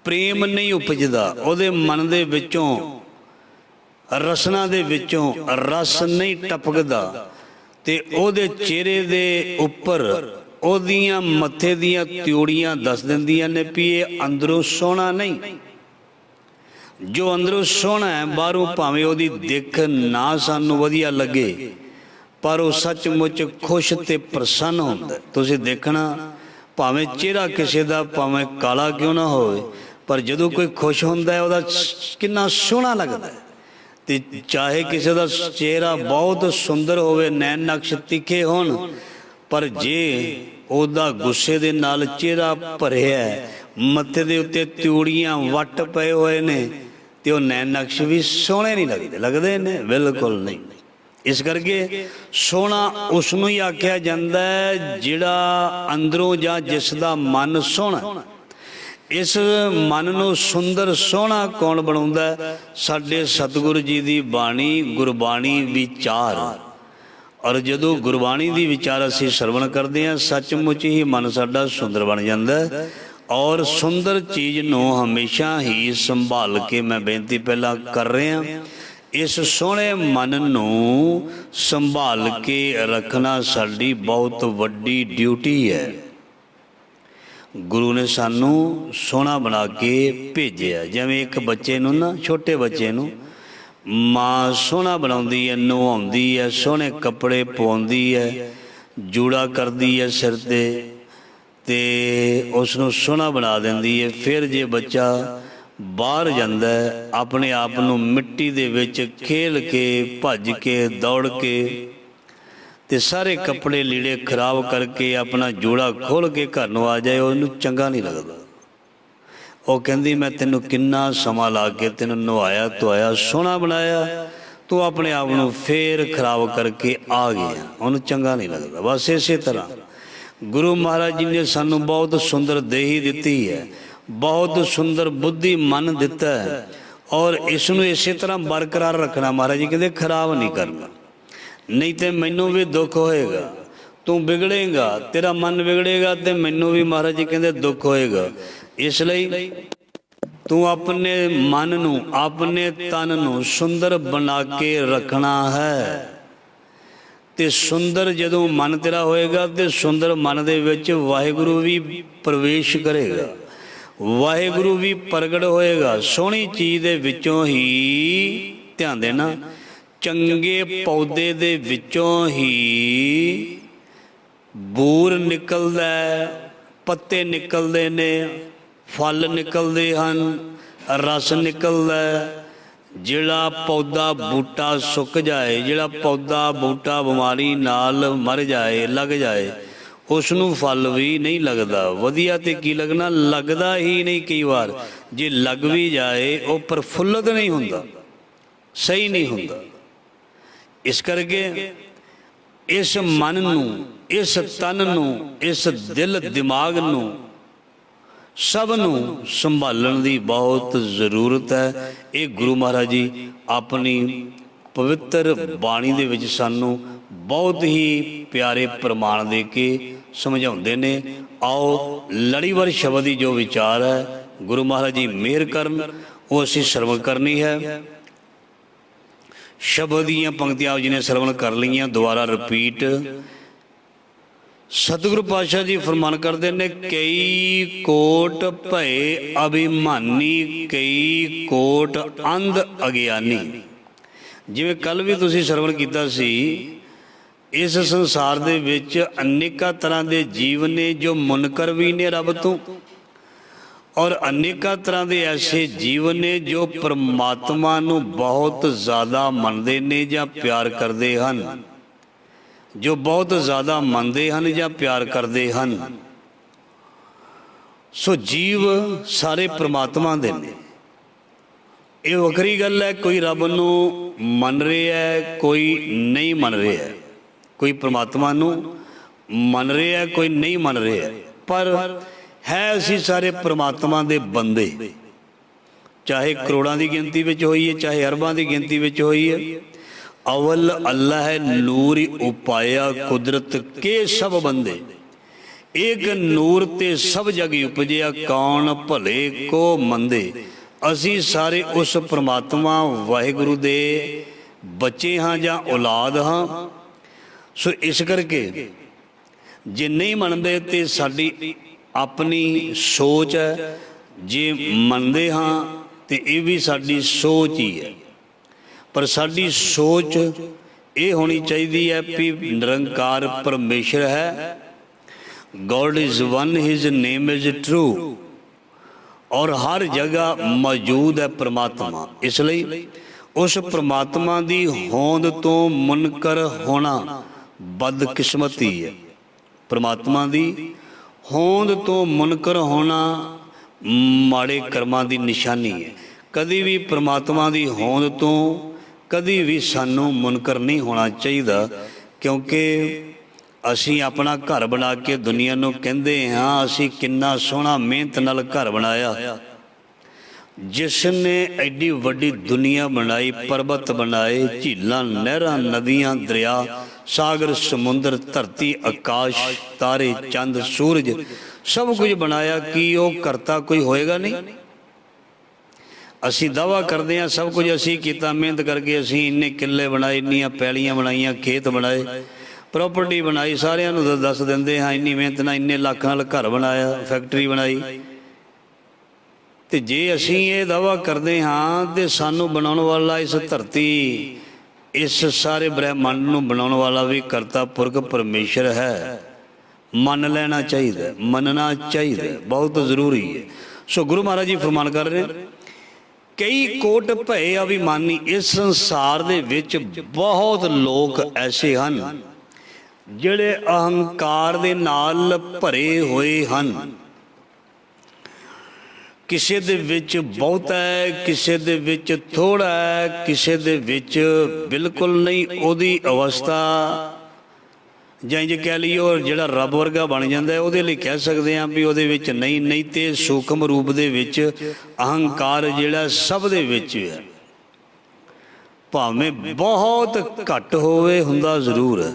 ਪ੍ਰੇਮ ਨਹੀਂ ਉਪਜਦਾ, ਉਹਦੇ ਮਨ ਦੇ ਵਿੱਚੋਂ ਰਸਨਾ ਦੇ ਵਿੱਚੋਂ ਰਸ ਨਹੀਂ ਟਪਕਦਾ, ਤੇ ਉਹਦੇ ਚਿਹਰੇ ਦੇ ਉੱਪਰ ਉਹਦੀਆਂ ਮੱਥੇ ਦੀਆਂ ਤਿਉੜੀਆਂ ਦੱਸ ਦਿੰਦੀਆਂ ਨੇ ਵੀ ਇਹ ਅੰਦਰੋਂ ਸੋਹਣਾ ਨਹੀਂ। जो अंदरों सोहना है बाहरों भावें उहदी दिख ना सानू वधिया लगे पर वो सचमुच खुश ते प्रसन्न हुंदा। तुसीं देखना भावें चेहरा किसी का भावें काला क्यों ना होवे पर जदों कोई खुश हुंदा है उहदा किन्ना सोहना लगदा है। ते चाहे किसी का चेहरा बहुत सुंदर होवे नैन नक्श तीखे होण पर जे उहदा गुस्से दे नाल चेहरा भरिया मत्थे दे उत्ते त्यूड़ियां वट पए होए ने ते ओह नैन नक्श भी सोहणे नहीं लगदे। लगदे ने बिल्कुल नहीं। इस करके सोहना उसनूं ही आख्या जांदा है जिहड़ा अंदरों जां जिसदा मन सोहना। इस मन नूं सुंदर सोहना कौन बनाउंदा है? साडे सतगुरु जी दी बाणी गुरबाणी विचार। और जदों गुरबाणी दी विचार असीं श्रवण करदे हां सचमुच ही मन साडा सुंदर बन जांदा है। और सुंदर चीज़ नूं हमेशा ही संभाल के मैं बेनती पहला कर रहा इस सोहणे मन नूं संभाल के रखना साडी बहुत वड्डी ड्यूटी है। गुरु ने सानू सोहना बना के भेजिया। जिवें एक बच्चे नूं ना छोटे बच्चे नूं माँ सोहना बनाउंदी है नवाउंदी है सोहणे कपड़े पवाउंदी है जूड़ा करदी है सिर ते उसनूं सोहना बना देंदी है। फिर जे बच्चा बाहर जांदा है अपने आप नूं मिट्टी दे विच खेल के भज के दौड़ के ते सारे कपड़े लीड़े खराब करके अपना जोड़ा खोल के घर नूं आ जाए उहनूं चंगा नहीं लगदा। वो कहंदी मैं तैनूं किन्ना समा ला के तैनूं नवाया धोया सोहना बनाया तू अपने आप नूं फिर खराब करके आ गया उहनूं चंगा नहीं लगदा। बस इसे तरह गुरु महाराज जी ने सानू बहुत सुंदर देही दिती है बहुत सुंदर बुद्धि मन दिता है और इसनूं इसे तरह बरकरार रखना। महाराज जी कहते खराब नहीं करना नहीं तो मैनू भी दुख होएगा तू बिगड़ेगा तेरा मन बिगड़ेगा तो मैनू भी महाराज जी कहते दुख होएगा। इसलिए तू अपने मन नूं अपने तन नूं सुंदर बना के रखना है। ते सुंदर जदों मन तेरा होएगा तो सुंदर मन दे विच वाहिगुरु भी प्रवेश करेगा वाहिगुरु भी प्रगट होएगा। सोहनी चीज़ दे विचों ही ध्यान देना चंगे पौधे दे विचों ही बूर निकलदा है पत्ते निकलदे ने फल निकलदे हन रस निकलदा है। जिहड़ा पौधा बूटा सुक जाए जिहड़ा पौधा बूटा बीमारी नाल मर जाए लग जाए उसनूं फल भी नहीं लगदा। वधिया ते की लगना लगदा ही नहीं। कई बार जे लग भी जाए वो प्रफुल्लित नहीं हुंदा सही नहीं हुंदा। इस करके इस मन नूं इस तन नूं इस दिल दिमाग नूं सब नूं संभालण दी बहुत ज़रूरत है। ये गुरु महाराज जी अपनी पवित्र बाणी दे विच सानू बहुत ही प्यारे प्रमाण दे के समझाउंदे ने। आओ लड़ीवार शब्द की जो विचार है गुरु महाराज जी मेहर करन वो असीं श्रवण करनी है। शब्द दीयां पंक्तियां आप जी ने श्रवण कर लईयां दोबारा रिपीट। सतगुरु पातशाह जी फरमान करते ने कई कोट भय अभिमानी कई कोट अंध अज्ञानी। जिवें कल भी तुसीं श्रवण कीता सी इस संसार दे विच अनेकां तरह के जीव ने जो मुनकर भी ने रब तो और अनेकां तरह के ऐसे जीव ने जो परमात्मा नूं बहुत ज़्यादा मनदे ने जां प्यार करते हैं जो बहुत ज़्यादा मनते हैं या प्यार करते हैं। सो जीव सारे परमात्मा दे ने। ये वखरी गल है कोई रब नूं मन रहा है कोई नहीं मन रहा है कोई परमात्मा नूं मन रहा है कोई नहीं मन रहा है पर है असीं सारे परमात्मा दे बंदे चाहे करोड़ां की गिनती विच होईए चाहे अरबां की गिनती विच होईए। अवल अल्लाह नूर उपाया कुदरत के सब बंदे एक नूर ते सब जग उपजया कौन भले को मंदे। असी सारे उस परमात्मा वाहिगुरु दे बच्चे हाँ जां औलाद हाँ। सो इस करके जे नहीं मनते तो साडी अपनी सोच है जे मनते हाँ ਤੇ ਇਹ ਵੀ ਸਾਡੀ ਸੋਚ ਹੀ ਹੈ। ਪਰ ਸਾਡੀ ਸੋਚ ਇਹ ਹੋਣੀ ਚਾਹੀਦੀ ਹੈ ਵੀ ਨਿਰੰਕਾਰ ਪਰਮੇਸ਼ਰ ਹੈ, God is one, his name is true, ਔਰ ਹਰ ਜਗ੍ਹਾ ਮੌਜੂਦ ਹੈ ਪ੍ਰਮਾਤਮਾ। ਇਸ ਲਈ ਉਸ ਪ੍ਰਮਾਤਮਾ ਦੀ ਹੋਂਦ ਤੋਂ ਮੁਨਕਰ ਹੋਣਾ ਬਦਕਿਸਮਤੀ ਹੈ। ਪ੍ਰਮਾਤਮਾ ਦੀ ਹੋਂਦ ਤੋਂ ਮੁਨਕਰ ਹੋਣਾ ਮਾੜੇ ਕਰਮਾਂ ਦੀ ਨਿਸ਼ਾਨੀ ਹੈ। ਕਦੀ ਵੀ ਪ੍ਰਮਾਤਮਾ ਦੀ ਹੋਂਦ ਤੋਂ ਕਦੀ ਵੀ ਸਾਨੂੰ ਮੁਨਕਰ ਨਹੀਂ ਹੋਣਾ ਚਾਹੀਦਾ, ਕਿਉਂਕਿ ਅਸੀਂ ਆਪਣਾ ਘਰ ਬਣਾ ਕੇ ਦੁਨੀਆ ਨੂੰ ਕਹਿੰਦੇ ਹਾਂ ਅਸੀਂ ਕਿੰਨਾ ਸੋਹਣਾ ਮਿਹਨਤ ਨਾਲ ਘਰ ਬਣਾਇਆ। ਜਿਸ ਨੇ ਐਡੀ ਵੱਡੀ ਦੁਨੀਆ ਬਣਾਈ, ਪਰਬਤ ਬਣਾਏ, ਝੀਲਾਂ, ਨਹਿਰਾਂ, ਨਦੀਆਂ, ਦਰਿਆ, ਸਾਗਰ, ਸਮੁੰਦਰ, ਧਰਤੀ, ਆਕਾਸ਼, ਤਾਰੇ, ਚੰਦ, ਸੂਰਜ, ਸਭ ਕੁਝ ਬਣਾਇਆ, ਕੀ ਉਹ ਕਰਤਾ ਕੋਈ ਹੋਏਗਾ ਨਹੀਂ? ਅਸੀਂ ਦਾਅਵਾ ਕਰਦੇ ਹਾਂ ਸਭ ਕੁਝ ਅਸੀਂ ਕੀਤਾ, ਮਿਹਨਤ ਕਰਕੇ ਅਸੀਂ ਇੰਨੇ ਕਿੱਲੇ ਬਣਾਏ, ਇੰਨੀਆਂ ਪੈਲੀਆਂ ਬਣਾਈਆਂ, ਖੇਤ ਬਣਾਏ, ਪ੍ਰੋਪਰਟੀ ਬਣਾਈ, ਸਾਰਿਆਂ ਨੂੰ ਦੱਸ ਦਿੰਦੇ ਹਾਂ ਇੰਨੀ ਮਿਹਨਤ ਨਾਲ ਇੰਨੇ ਲੱਖਾਂ ਨਾਲ ਘਰ ਬਣਾਇਆ, ਫੈਕਟਰੀ ਬਣਾਈ। ਤੇ ਜੇ ਅਸੀਂ ਇਹ ਦਾਅਵਾ ਕਰਦੇ ਹਾਂ ਤੇ ਸਾਨੂੰ ਬਣਾਉਣ ਵਾਲਾ, ਇਸ ਧਰਤੀ, ਇਸ ਸਾਰੇ ਬ੍ਰਹਿਮੰਡ ਨੂੰ ਬਣਾਉਣ ਵਾਲਾ ਵੀ ਕਰਤਾ ਪੁਰਖ ਪਰਮੇਸ਼ਰ ਹੈ। ਮੰਨ ਲੈਣਾ ਚਾਹੀਦਾ, ਮੰਨਣਾ ਚਾਹੀਦਾ, ਬਹੁਤ ਜ਼ਰੂਰੀ ਹੈ। ਸੋ ਗੁਰੂ ਮਹਾਰਾਜ ਜੀ ਫਰਮਾਨ ਕਰ ਰਹੇ, ਕਈ ਕੋਟ ਭਏ ਅਭਿਮਾਨੀ। ਇਸ ਸੰਸਾਰ ਦੇ ਵਿੱਚ ਬਹੁਤ ਲੋਕ ਐਸੇ ਹਨ ਜਿਹੜੇ ਅਹੰਕਾਰ ਦੇ ਨਾਲ ਭਰੇ ਹੋਏ ਹਨ। ਕਿਸੇ ਦੇ ਵਿੱਚ ਬਹੁਤਾ ਹੈ, ਕਿਸੇ ਦੇ ਵਿੱਚ ਥੋੜ੍ਹਾ ਹੈ, ਕਿਸੇ ਦੇ ਵਿੱਚ ਬਿਲਕੁਲ ਨਹੀਂ। ਉਹਦੀ ਅਵਸਥਾ ਜਾਂ ਇੰਝ ਕਹਿ ਲਈਓ ਜਿਹੜਾ ਰੱਬ ਵਰਗਾ ਬਣ ਜਾਂਦਾ ਉਹਦੇ ਲਈ ਕਹਿ ਸਕਦੇ ਹਾਂ ਵੀ ਉਹਦੇ ਵਿੱਚ ਨਹੀਂ ਤੇ ਸੂਖਮ ਰੂਪ ਦੇ ਵਿੱਚ ਅਹੰਕਾਰ ਜਿਹੜਾ ਸਭ ਦੇ ਵਿੱਚ ਹੈ, ਭਾਵੇਂ ਬਹੁਤ ਘੱਟ ਹੋਵੇ, ਹੁੰਦਾ ਜ਼ਰੂਰ ਹੈ।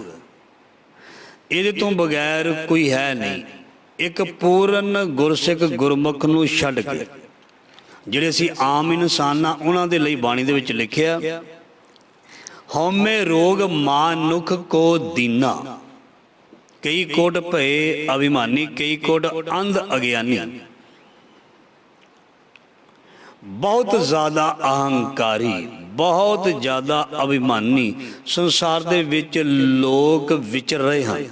ਇਹਦੇ ਤੋਂ ਬਗੈਰ ਕੋਈ ਹੈ ਨਹੀਂ। ਇੱਕ ਪੂਰਨ ਗੁਰਸਿੱਖ ਗੁਰਮੁਖ ਨੂੰ ਛੱਡ ਕੇ ਜਿਹੜੇ ਅਸੀਂ ਆਮ ਇਨਸਾਨ ਆ ਉਹਨਾਂ ਦੇ ਲਈ ਬਾਣੀ ਦੇ ਵਿੱਚ ਲਿਖਿਆ, ਹਉਮੈ ਰੋਗ ਮਾਨੁਖ ਕੋ ਦੀਨਾ, ਕਈ ਕੋਟ ਭਏ ਅਭਿਮਾਨੀ, ਕਈ ਕੋਟ ਅੰਧ ਅਗਿਆਨੀ। ਬਹੁਤ ਜ਼ਿਆਦਾ ਅਹੰਕਾਰੀ, ਬਹੁਤ ਜ਼ਿਆਦਾ ਅਭਿਮਾਨੀ ਸੰਸਾਰ ਦੇ ਵਿੱਚ ਲੋਕ ਵਿਚਰ ਰਹੇ ਹਨ,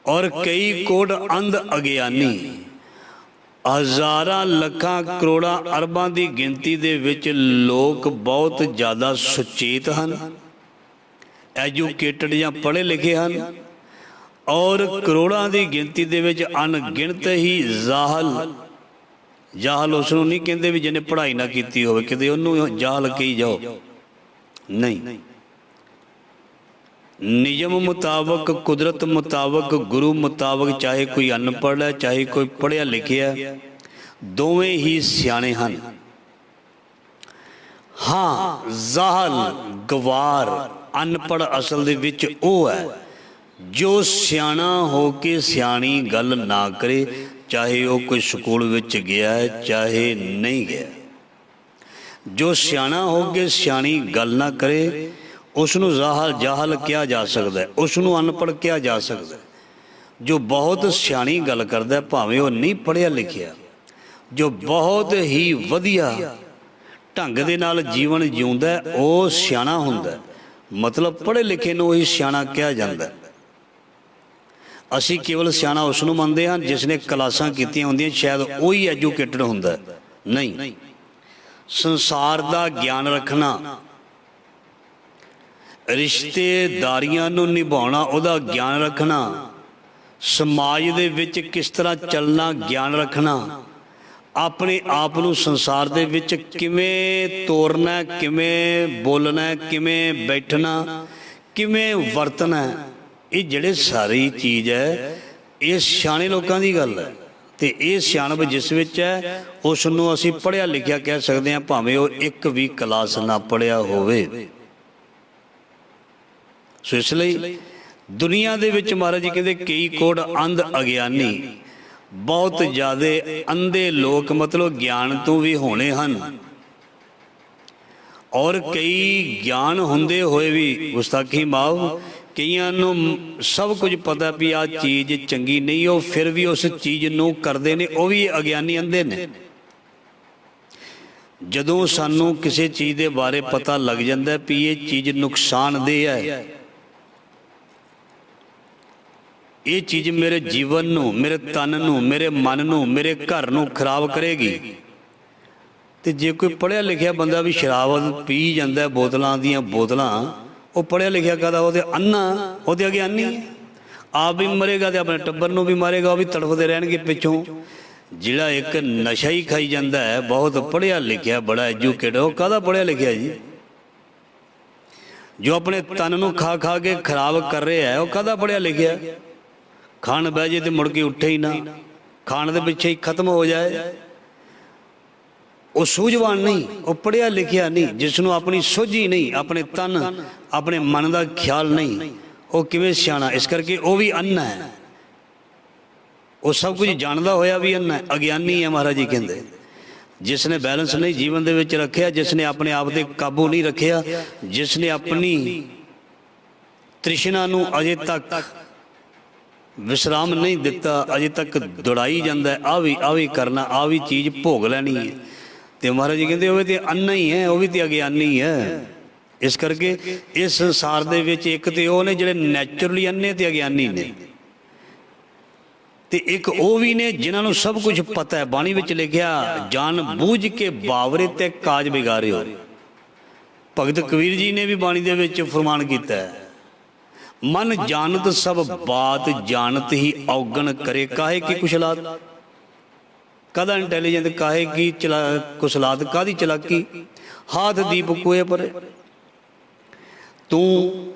ਔਰ ਕਈ ਕੋਟ ਅੰਧ ਅਗਿਆਨੀ। ਹਜ਼ਾਰਾਂ, ਲੱਖਾਂ, ਕਰੋੜਾਂ, ਅਰਬਾਂ ਦੀ ਗਿਣਤੀ ਦੇ ਵਿੱਚ ਲੋਕ ਬਹੁਤ ਜ਼ਿਆਦਾ ਸੁਚੇਤ ਹਨ, ਐਜੂਕੇਟਡ ਜਾਂ ਪੜ੍ਹੇ ਲਿਖੇ ਹਨ, ਔਰ ਕਰੋੜਾਂ ਦੀ ਗਿਣਤੀ ਦੇ ਵਿੱਚ ਅਣਗਿਣਤ ਹੀ ਜਾਹਲ। ਜਾਹਲ ਉਸ ਨੂੰ ਨਹੀਂ ਕਹਿੰਦੇ ਵੀ ਜਿਹਨੇ ਪੜ੍ਹਾਈ ਨਾ ਕੀਤੀ ਹੋਵੇ, ਕਿਤੇ ਉਹਨੂੰ ਜਾਹਲ ਕਹੀ ਜਾਓ, ਨਹੀਂ। ਨਿਯਮ ਮੁਤਾਬਕ, ਕੁਦਰਤ ਮੁਤਾਬਕ, ਗੁਰੂ ਮੁਤਾਬਕ, ਚਾਹੇ ਕੋਈ ਅਨਪੜ੍ਹ ਹੈ ਚਾਹੇ ਕੋਈ ਪੜ੍ਹਿਆ ਲਿਖਿਆ, ਦੋਵੇਂ ਹੀ ਸਿਆਣੇ ਹਨ। ਹਾਂ, ਜਾਹਲ, ਗਵਾਰ, ਅਨਪੜ੍ਹ ਅਸਲ ਦੇ ਵਿੱਚ ਉਹ ਹੈ ਜੋ ਸਿਆਣਾ ਹੋ ਕੇ ਸਿਆਣੀ ਗੱਲ ਨਾ ਕਰੇ, ਚਾਹੇ ਉਹ ਕੋਈ ਸਕੂਲ ਵਿੱਚ ਗਿਆ ਹੈ ਚਾਹੇ ਨਹੀਂ ਗਿਆ। ਜੋ ਸਿਆਣਾ ਹੋ ਕੇ ਸਿਆਣੀ ਗੱਲ ਨਾ ਕਰੇ ਉਸ ਨੂੰ ਜਾਹਲ ਕਿਹਾ ਜਾ ਸਕਦਾ ਹੈ, ਉਸ ਨੂੰ ਅਨਪੜ੍ਹ ਕਿਹਾ ਜਾ ਸਕਦਾ ਹੈ। ਜੋ ਬਹੁਤ ਸਿਆਣੀ ਗੱਲ ਕਰਦਾ, ਭਾਵੇਂ ਉਹ ਨਹੀਂ ਪੜ੍ਹਿਆ ਲਿਖਿਆ, ਜੋ ਬਹੁਤ ਹੀ ਵਧੀਆ ਢੰਗ ਦੇ ਨਾਲ ਜੀਵਨ ਜਿਉਂਦਾ, ਉਹ ਸਿਆਣਾ ਹੁੰਦਾ। ਮਤਲਬ ਪੜ੍ਹੇ ਲਿਖੇ ਨੂੰ ਹੀ ਸਿਆਣਾ ਕਿਹਾ ਜਾਂਦਾ। ਅਸੀਂ ਕੇਵਲ ਸਿਆਣਾ ਉਸ ਨੂੰ ਮੰਨਦੇ ਹਾਂ ਜਿਸ ਨੇ ਕਲਾਸਾਂ ਕੀਤੀਆਂ ਹੁੰਦੀਆਂ, ਸ਼ਾਇਦ ਉਹੀ ਐਜੂਕੇਟਡ ਹੁੰਦਾ। ਨਹੀਂ, ਸੰਸਾਰ ਦਾ ਗਿਆਨ ਰੱਖਣਾ, ਰਿਸ਼ਤੇਦਾਰੀਆਂ ਨੂੰ ਨਿਭਾਉਣਾ ਉਹਦਾ ਗਿਆਨ ਰੱਖਣਾ, ਸਮਾਜ ਦੇ ਵਿੱਚ ਕਿਸ ਤਰ੍ਹਾਂ ਚੱਲਣਾ ਗਿਆਨ ਰੱਖਣਾ, ਆਪਣੇ ਆਪ ਨੂੰ ਸੰਸਾਰ ਦੇ ਵਿੱਚ ਕਿਵੇਂ ਤੋਰਨਾ, ਕਿਵੇਂ ਬੋਲਣਾ, ਕਿਵੇਂ ਬੈਠਣਾ, ਕਿਵੇਂ ਵਰਤਣਾ, ਇਹ ਜਿਹੜੇ ਸਾਰੀ ਚੀਜ਼ ਹੈ ਇਹ ਸਿਆਣੇ ਲੋਕਾਂ ਦੀ ਗੱਲ ਹੈ। ਤੇ ਇਹ ਸਿਆਣਪ ਜਿਸ ਵਿੱਚ ਹੈ ਉਸ ਨੂੰ ਅਸੀਂ ਪੜ੍ਹਿਆ ਲਿਖਿਆ ਕਹਿ ਸਕਦੇ ਹਾਂ, ਭਾਵੇਂ ਉਹ ਇੱਕ ਵੀ ਕਲਾਸ ਨਾ ਪੜ੍ਹਿਆ ਹੋਵੇ। ਸੋ ਇਸ ਲਈ ਦੁਨੀਆ ਦੇ ਵਿੱਚ ਮਹਾਰਾਜ ਜੀ ਕਹਿੰਦੇ ਕਈ ਕੋਟ ਅੰਧ ਅਗਿਆਨੀ, ਬਹੁਤ ਜ਼ਿਆਦਾ ਅੰਧੇ ਲੋਕ, ਮਤਲਬ ਗਿਆਨ ਤੋਂ ਵੀ ਹੋਣੇ ਹਨ, ਔਰ ਕਈ ਗਿਆਨ ਹੁੰਦੇ ਹੋਏ ਵੀ ਗੁਸਤਾਖੀ ਮਾਫ। ਕਈਆਂ ਨੂੰ ਸਭ ਕੁਝ ਪਤਾ ਵੀ ਆਹ ਚੀਜ਼ ਚੰਗੀ ਨਹੀਂ, ਉਹ ਫਿਰ ਵੀ ਉਸ ਚੀਜ਼ ਨੂੰ ਕਰਦੇ ਨੇ, ਉਹ ਵੀ ਅਗਿਆਨੀ ਅੰਧੇ ਨੇ। ਜਦੋਂ ਸਾਨੂੰ ਕਿਸੇ ਚੀਜ਼ ਦੇ ਬਾਰੇ ਪਤਾ ਲੱਗ ਜਾਂਦਾ ਵੀ ਇਹ ਚੀਜ਼ ਨੁਕਸਾਨਦੇਹ ਹੈ, ਇਹ ਚੀਜ਼ ਮੇਰੇ ਜੀਵਨ ਨੂੰ, ਮੇਰੇ ਤਨ ਨੂੰ, ਮੇਰੇ ਮਨ ਨੂੰ, ਮੇਰੇ ਘਰ ਨੂੰ ਖਰਾਬ ਕਰੇਗੀ, ਤੇ ਜੇ ਕੋਈ ਪੜ੍ਹਿਆ ਲਿਖਿਆ ਬੰਦਾ ਵੀ ਸ਼ਰਾਬ ਪੀ ਜਾਂਦਾ, ਬੋਤਲਾਂ ਦੀਆਂ ਬੋਤਲਾਂ, ਉਹ ਪੜ੍ਹਿਆ ਲਿਖਿਆ ਕਹਦਾ ਉਹਦੇ ਅੰਨਾ, ਉਹਦੇ ਅਗਿਆਨੀ ਹੈ। ਆਪ ਵੀ ਮਰੇਗਾ ਤੇ ਆਪਣੇ ਟੱਬਰ ਨੂੰ ਵੀ ਮਾਰੇਗਾ, ਉਹ ਵੀ ਤੜਫਦੇ ਰਹਿਣਗੇ ਪਿੱਛੋਂ। ਜਿਹੜਾ ਇੱਕ ਨਸ਼ਾ ਹੀ ਖਾਈ ਜਾਂਦਾ ਹੈ, ਬਹੁਤ ਪੜ੍ਹਿਆ ਲਿਖਿਆ, ਬੜਾ ਐਜੂਕੇਟਡ, ਉਹ ਕਾਹਦਾ ਪੜ੍ਹਿਆ ਲਿਖਿਆ ਜੀ? ਜੋ ਆਪਣੇ ਤਨ ਨੂੰ ਖਾ ਖਾ ਕੇ ਖਰਾਬ ਕਰ ਰਿਹਾ ਹੈ, ਉਹ ਕਾਹਦਾ ਪੜ੍ਹਿਆ ਲਿਖਿਆ? ਖਾਣ ਬਹਿ ਜੇ ਤੇ ਮੁੜ ਕੇ ਉੱਠੇ ਹੀ ਨਾ, ਖਾਣ ਦੇ ਪਿੱਛੇ ਹੀ ਖਤਮ ਹੋ ਜਾਏ, ਉਹ ਸੂਝਵਾਨ ਨਹੀਂ, ਉਹ ਪੜ੍ਹਿਆ ਲਿਖਿਆ ਨਹੀਂ। ਜਿਸ ਨੂੰ ਆਪਣੀ ਸੋਝੀ ਨਹੀਂ, ਆਪਣੇ ਤਨ, ਆਪਣੇ ਮਨ ਦਾ ਖਿਆਲ ਨਹੀਂ, ਉਹ ਕਿਵੇਂ ਸਿਆਣਾ? ਇਸ ਕਰਕੇ ਉਹ ਵੀ ਅੰਨਾ ਹੈ, ਉਹ ਸਭ ਕੁਝ ਜਾਣਦਾ ਹੋਇਆ ਵੀ ਅੰਨਾ ਹੈ, ਅਗਿਆਨੀ ਹੈ। ਮਹਾਰਾਜ ਜੀ ਕਹਿੰਦੇ ਜਿਸ ਨੇ ਬੈਲੈਂਸ ਨਹੀਂ ਜੀਵਨ ਦੇ ਵਿੱਚ ਰੱਖਿਆ, ਜਿਸ ਨੇ ਆਪਣੇ ਆਪ ਤੇ ਕਾਬੂ ਨਹੀਂ ਰੱਖਿਆ, ਜਿਸ ਨੇ ਆਪਣੀ ਤ੍ਰਿਸ਼ਨਾ ਨੂੰ ਅਜੇ ਤੱਕ ਵਿਸ਼ਰਾਮ ਨਹੀਂ ਦਿੱਤਾ, ਅਜੇ ਤੱਕ ਦੌੜਾਈ ਜਾਂਦਾ, ਆ ਵੀ ਕਰਨਾ, ਆ ਵੀ ਚੀਜ਼ ਭੋਗ ਲੈਣੀ ਹੈ, ਤੇ ਮਹਾਰਾਜ ਜੀ ਕਹਿੰਦੇ ਉਹ ਵੀ ਤੇ ਅੰਨਾ ਹੀ ਹੈ, ਉਹ ਵੀ ਤੇ ਅਗਿਆਨੀ ਹੈ। ਇਸ ਕਰਕੇ ਇਸ ਸੰਸਾਰ ਦੇ ਵਿੱਚ ਇੱਕ ਤੇ ਉਹ ਨੇ ਜਿਹੜੇ ਨੈਚੁਰਲੀ ਅੰਨੇ ਤੇ ਅਗਿਆਨੀ ਨੇ, ਤੇ ਇੱਕ ਉਹ ਵੀ ਨੇ ਜਿਨ੍ਹਾਂ ਨੂੰ ਸਭ ਕੁਝ ਪਤਾ ਹੈ। ਬਾਣੀ ਵਿੱਚ ਲਿਖਿਆ, ਜਾਣ ਬੂਝ ਕੇ ਬਾਵਰੇ ਤੇ ਕਾਜ ਵਿਗਾਰਿਓ। ਭਗਤ ਕਬੀਰ ਜੀ ਨੇ ਵੀ ਬਾਣੀ ਦੇ ਵਿੱਚ ਫਰਮਾਨ ਕੀਤਾ ਹੈ, ਮਨ ਜਾਣਤ ਸਭ ਬਾਤ, ਜਾਣਤ ਹੀ ਔਗਣ ਕਰੇ, ਕਾਹੇ ਕੀ ਕੁਸ਼ਲਾਤ। ਕਾਹਦਾ ਇੰਟੈਲੀਜੈਂਟ, ਕਾਹੇ ਕੀ ਕੁਸ਼ਲਾਤ, ਕਾਹਦੀ ਚਲਾਕੀ। ਹਾਥ ਦੀਪ ਕੋਏ ਪਰੇ, ਤੂੰ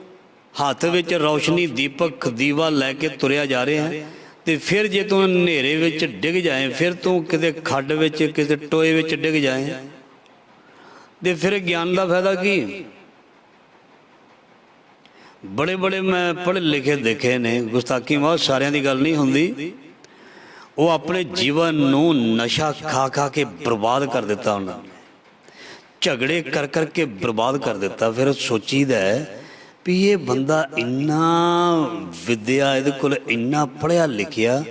ਹੱਥ ਵਿੱਚ ਰੌਸ਼ਨੀ ਦੀਪਕ ਦੀਵਾ ਲੈ ਕੇ ਤੁਰਿਆ ਜਾ ਰਿਹਾ ਹੈ, ਤੇ ਫਿਰ ਜੇ ਤੂੰ ਹਨੇਰੇ ਵਿੱਚ ਡਿੱਗ ਜਾਏ, ਫਿਰ ਤੂੰ ਕਿਤੇ ਖੱਡ ਵਿੱਚ, ਕਿਤੇ ਟੋਏ ਵਿੱਚ ਡਿੱਗ ਜਾਏ, ਤੇ ਫਿਰ ਗਿਆਨ ਦਾ ਫਾਇਦਾ ਕੀ? ਬੜੇ ਬੜੇ ਮੈਂ ਪੜ੍ਹੇ ਲਿਖੇ ਦੇਖੇ ਨੇ, ਗੁਸਤਾਖੀ ਬਹੁਤ ਸਾਰਿਆਂ ਦੀ ਗੱਲ ਨਹੀਂ ਹੁੰਦੀ, ਉਹ ਆਪਣੇ ਜੀਵਨ ਨੂੰ ਨਸ਼ਾ ਖਾ ਖਾ ਕੇ ਬਰਬਾਦ ਕਰ ਦਿੱਤਾ, ਉਹਨਾਂ ਨੇ ਝਗੜੇ ਕਰ ਕਰਕੇ ਬਰਬਾਦ ਕਰ ਦਿੱਤਾ। ਫਿਰ ਸੋਚੀਦਾ ਵੀ ਇਹ ਬੰਦਾ ਇੰਨਾ ਵਿਦਿਆ, ਇਹਦੇ ਕੋਲ ਇੰਨਾ ਪੜ੍ਹਿਆ ਲਿਖਿਆ,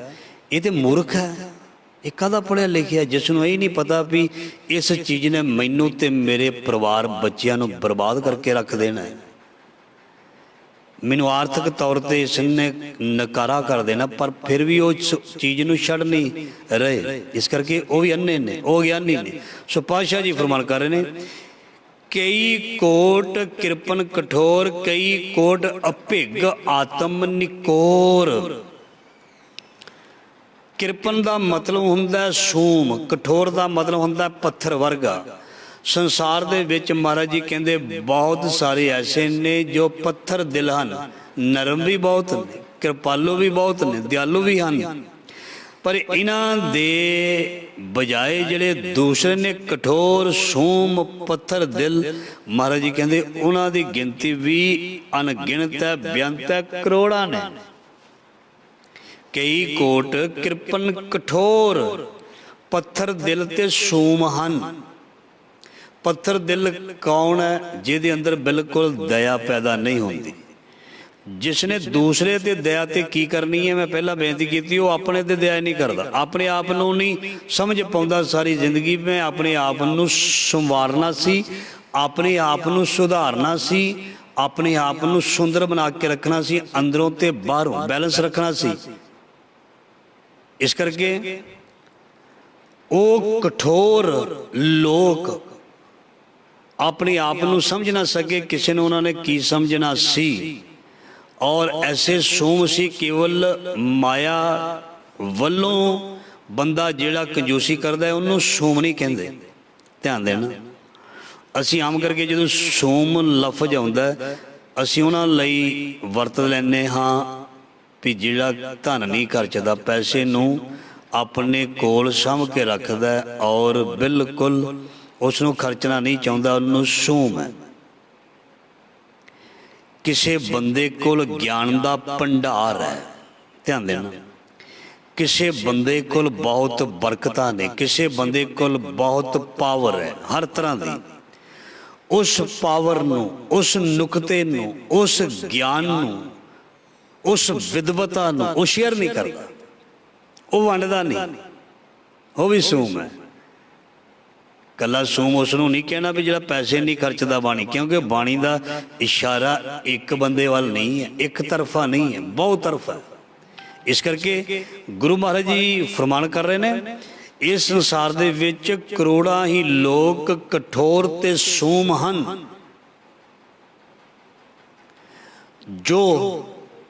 ਇਹ ਤੇ ਮੂਰਖ ਹੈ। ਇਹ ਕਾਹਦਾ ਪੜ੍ਹਿਆ ਲਿਖਿਆ ਜਿਸ ਨੂੰ ਇਹ ਨਹੀਂ ਪਤਾ ਵੀ ਇਸ ਚੀਜ਼ ਨੇ ਮੈਨੂੰ ਤੇ ਮੇਰੇ ਪਰਿਵਾਰ ਬੱਚਿਆਂ ਨੂੰ ਬਰਬਾਦ ਕਰਕੇ ਰੱਖ ਦੇਣਾ ਹੈ, ਮੈਨੂੰ ਆਰਥਿਕ ਤੌਰ ਤੇ ਇਸ ਨੇ ਨਕਾਰਾ ਕਰ ਦੇਣਾ, ਪਰ ਫਿਰ ਵੀ ਉਹ ਚੀਜ਼ ਨੂੰ ਛੱਡ ਨਹੀਂ ਰਹੇ। ਇਸ ਕਰਕੇ ਉਹ ਵੀ ਅੰਨੇ ਨੇ, ਉਹ ਗਿਆਨੀ ਨੇ। ਸੋ ਪਾਤਸ਼ਾਹ ਜੀ ਫਰਮਾਨ ਕਰ ਰਹੇ ਨੇ, ਕਈ ਕੋਟ ਕਿਰਪਨ ਕਠੋਰ, ਕਈ ਕੋਟ ਅਭਿਗ ਆਤਮ ਨਿਕੋਰ। ਕਿਰਪਨ ਦਾ ਮਤਲਬ ਹੁੰਦਾ ਸੂਮ, ਕਠੋਰ ਦਾ ਮਤਲਬ ਹੁੰਦਾ ਪੱਥਰ ਵਰਗਾ। ਸੰਸਾਰ ਦੇ ਵਿੱਚ ਮਹਾਰਾਜ ਜੀ ਕਹਿੰਦੇ ਬਹੁਤ ਸਾਰੇ ਐਸੇ ਨੇ ਜੋ ਪੱਥਰ ਦਿਲ ਹਨ, ਨਰਮ ਵੀ ਬਹੁਤ ਨੇ, ਕਿਰਪਾਲੂ ਵੀ ਬਹੁਤ ਨੇ, ਦਿਆਲੂ ਵੀ ਹਨ, ਪਰ ਇਹਨਾਂ ਦੇ ਬਜਾਏ ਜਿਹੜੇ ਦੂਸਰੇ ਨੇ ਕਠੋਰ ਸੂਮ ਪੱਥਰ ਦਿਲ, ਮਹਾਰਾਜ ਜੀ ਕਹਿੰਦੇ ਉਹਨਾਂ ਦੀ ਗਿਣਤੀ ਵੀ ਅਣਗਿਣਤ ਹੈ, ਬੇਅੰਤ ਹੈ, ਕਰੋੜਾਂ ਨੇ। ਕਈ ਕੋਟ ਕਿਰਪਨ ਕਠੋਰ, ਪੱਥਰ ਦਿਲ ਤੇ ਸੂਮ ਹਨ। ਪੱਥਰ ਦਿਲ ਕੌਣ ਹੈ? ਜਿਹਦੇ ਅੰਦਰ ਬਿਲਕੁਲ ਦਇਆ ਪੈਦਾ ਨਹੀਂ ਹੁੰਦੀ। ਜਿਸ ਨੇ ਦੂਸਰੇ ਤੇ ਦਇਆ ਤੇ ਕੀ ਕਰਨੀ ਹੈ, ਮੈਂ ਪਹਿਲਾਂ ਬੇਨਤੀ ਕੀਤੀ, ਉਹ ਆਪਣੇ ਤੇ ਦਇਆ ਨਹੀਂ ਕਰਦਾ, ਆਪਣੇ ਆਪ ਨੂੰ ਨਹੀਂ ਸਮਝ ਪਾਉਂਦਾ। ਸਾਰੀ ਜ਼ਿੰਦਗੀ ਮੈਂ ਆਪਣੇ ਆਪ ਨੂੰ ਸੰਵਾਰਨਾ ਸੀ, ਆਪਣੇ ਆਪ ਨੂੰ ਸੁਧਾਰਨਾ ਸੀ, ਆਪਣੇ ਆਪ ਨੂੰ ਸੁੰਦਰ ਬਣਾ ਕੇ ਰੱਖਣਾ ਸੀ, ਅੰਦਰੋਂ ਤੇ ਬਾਹਰੋਂ ਬੈਲੈਂਸ ਰੱਖਣਾ ਸੀ। ਇਸ ਕਰਕੇ ਉਹ ਕਠੋਰ ਲੋਕ ਆਪਣੇ ਆਪ ਨੂੰ ਸਮਝ ਨਾ ਸਕੇ, ਕਿਸੇ ਨੂੰ ਉਹਨਾਂ ਨੇ ਕੀ ਸਮਝਣਾ ਸੀ, ਔਰ ਐਸੇ ਸੂਮ ਸੀ। ਕੇਵਲ ਮਾਇਆ ਵੱਲੋਂ ਬੰਦਾ ਜਿਹੜਾ ਕੰਜੂਸੀ ਕਰਦਾ ਉਹਨੂੰ ਸੂਮ ਨਹੀਂ ਕਹਿੰਦੇ, ਧਿਆਨ ਦੇਣਾ। ਅਸੀਂ ਆਮ ਕਰਕੇ ਜਦੋਂ ਸੂਮ ਲਫ਼ਜ਼ ਆਉਂਦਾ ਅਸੀਂ ਉਹਨਾਂ ਲਈ ਵਰਤ ਲੈਂਦੇ ਹਾਂ ਵੀ ਜਿਹੜਾ ਧਨ ਨਹੀਂ ਖਰਚਦਾ, ਪੈਸੇ ਨੂੰ ਆਪਣੇ ਕੋਲ ਸਾਂਭ ਕੇ ਰੱਖਦਾ ਔਰ ਬਿਲਕੁਲ ਉਸ ਨੂੰ ਖਰਚਣਾ ਨਹੀਂ ਚਾਹੁੰਦਾ, ਉਹਨੂੰ ਸੂਮ ਹੈ। ਕਿਸੇ ਬੰਦੇ ਕੋਲ ਗਿਆਨ ਦਾ ਭੰਡਾਰ ਹੈ, ਧਿਆਨ ਦੇਣਾ। ਕਿਸੇ ਬੰਦੇ ਕੋਲ ਬਹੁਤ ਬਰਕਤਾਂ ਨੇ, ਕਿਸੇ ਬੰਦੇ ਕੋਲ ਬਹੁਤ ਪਾਵਰ ਹੈ ਹਰ ਤਰ੍ਹਾਂ ਦੀ। ਉਸ ਪਾਵਰ ਨੂੰ, ਉਸ ਨੁਕਤੇ ਨੂੰ, ਉਸ ਗਿਆਨ ਨੂੰ, ਉਸ ਵਿਦਵਤਾ ਨੂੰ ਉਹ ਸ਼ੇਅਰ ਨਹੀਂ ਕਰਦਾ, ਉਹ ਵੰਡਦਾ ਨਹੀਂ, ਉਹ ਵੀ ਸੂਮ ਹੈ। कला सूम उसनूं नहीं कहना भी जिहड़ा पैसे नहीं खर्चदा बाणी, क्योंकि बाणी का इशारा एक बंदे वाल नहीं है, एक तरफा नहीं है, बहुत तरफा है। इस करके गुरु महाराज जी फरमान कर रहे हैं, इस संसार दे विच करोड़ां ही लोग कठोर ते सूम हन जो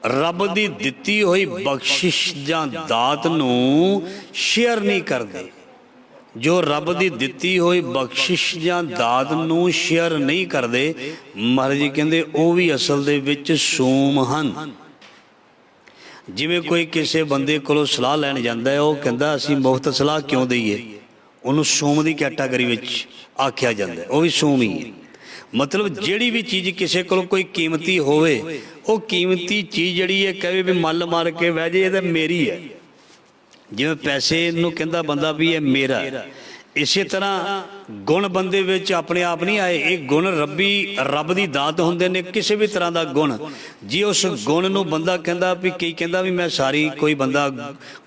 रब दी दित्ती हुई बख्शिश जां दात नूं शेयर नहीं करते, जो रब दी दित्ती हुई बख्शिश जां दात नूं शेयर नहीं करते, महाराज जी कहंदे वो भी असल दे विच सूम हन। जिवें कोई किसी बंदे कोलों सलाह लैण जांदा है, वो कहंदा असीं मुफ्त सलाह क्यों दईए, उहनूं सूम दी कैटागरी विच आख्या जांदा है, वो भी सूम ही है। मतलब जिहड़ी भी चीज़ किसी कोलों कोई कीमती होवे, वो कीमती चीज़ जिहड़ी है कहे भी मल मार के बह जाए तो मेरी है, जिवें पैसे नूं कहंदा बंदा भी है मेरा है। इसे तरह गुण बंदे विच अपने आप नहीं आए, ये गुण रब दी दात हुंदे ने, किसी भी तरह का गुण जी उस गुण नूं बंदा कहंदा भी, कई कहंदा भी मैं सारी, कोई बंदा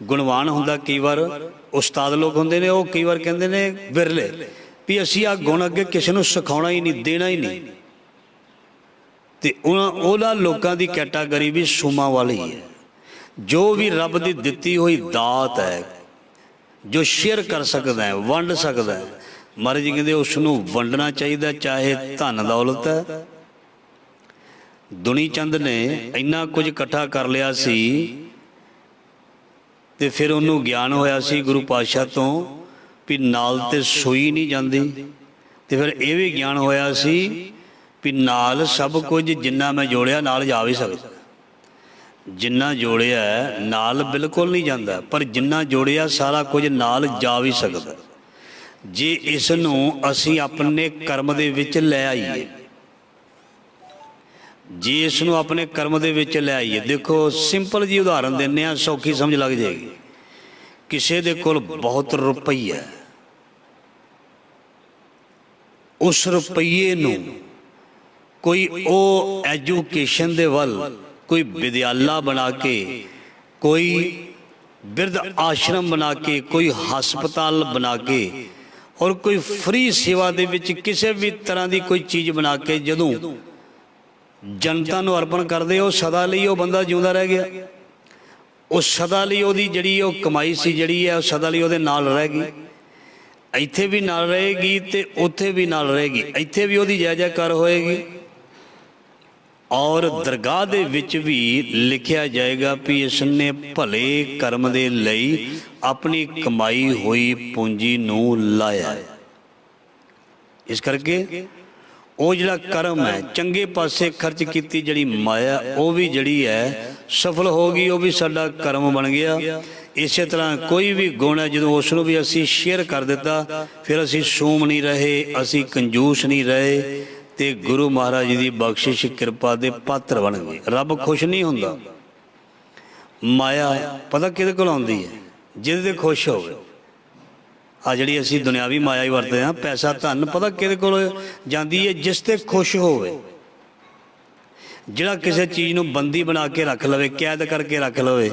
गुणवान हुंदा, कई बार उस्ताद लोग हुंदे ने, वो कई बार कहंदे ने विरले भी असीं आ गुण अगे किसी नूं सिखाउणा ही नहीं, देना ही नहीं, ते उन्हां लोकां दी कैटागरी भी सूमां वाली है। जो भी रब दी दित्ती हुई दात है, जो शेयर कर सकता है, वंड सकता है, महाराज जी कहते उसनूं वंडना चाहिए, चाहे धन दौलत है। दुनी चंद ने इन्ना कुछ इकट्ठा कर लिया सी, ते फिर उन्होंने ज्ञान होया सी गुरु पातशाह तो भी नाल ते सोई नहीं जाती, ते फिर यह भी ज्ञान होया सी भी नाल सब कुछ जिन्ना मैं जोड़िया नाल जा भी सकता, जिन्ना जोड़िया नाल बिल्कुल नहीं जाता, पर जिन्ना जोड़िया सारा कुछ नाल जा भी सकता, जे इसनूं असीं अपने कर्म दे विच लै आईए, जे इसनूं अपने कर्म दे विच लै आईए। देखो सिंपल जी उदाहरण देने आ, सौखी समझ लग जाएगी। किसी दे कोल बहुत रुपया है, उस रुपये नूं कोई ओ एजुकेशन दे वल कोई विद्यालय बना के, कोई बिरध आश्रम बना के, कोई हस्पताल बना के, और कोई फ्री सेवा दे विच किसी भी तरह की कोई चीज़ बना के जदों जनता नूं अर्पण कर दे, सदा लई वो बंदा जिउंदा रह गया। उस सदा लई ओहदी जिहड़ी ओ कमाई सी जिहड़ी है सदा लई ओहदे नाल रहेगी, इत्थे भी नाल रहेगी ते उत्थे भी नाल रहेगी, इत्थे भी ओहदी जय जयकार होएगी, और दरगाह दे विच भी लिखिया जाएगा भी इसने भले कर्म दे लई अपनी कमाई हुई पूंजी नूं लाया। इस करके वो जिहड़ा कर्म है चंगे पासे खर्च कीती जिहड़ी माया, वो भी जिहड़ी है सफल होगी, वो भी साडा कर्म बन गया। इस तरह कोई भी गुण है जो उसनूं भी असीं शेयर कर दिता, फिर असीं सूम नहीं रहे, असीं कंजूस नहीं रहे, ते गुरु महाराज जी की बख्शिश कृपा दे पात्र बन गए। रब खुश नहीं हुंदा, माया पता किहदे कोल आउंदी है, जिहदे ते खुश होवे। आ जिहड़ी असीं दुनियावी माया ही वरतदे हां, पैसा धन पता किहदे कोल जांदी है, जिस ते खुश होवे। जिहड़ा किसी चीज़ नूं बंदी बना के रख लवे, कैद करके रख लवे,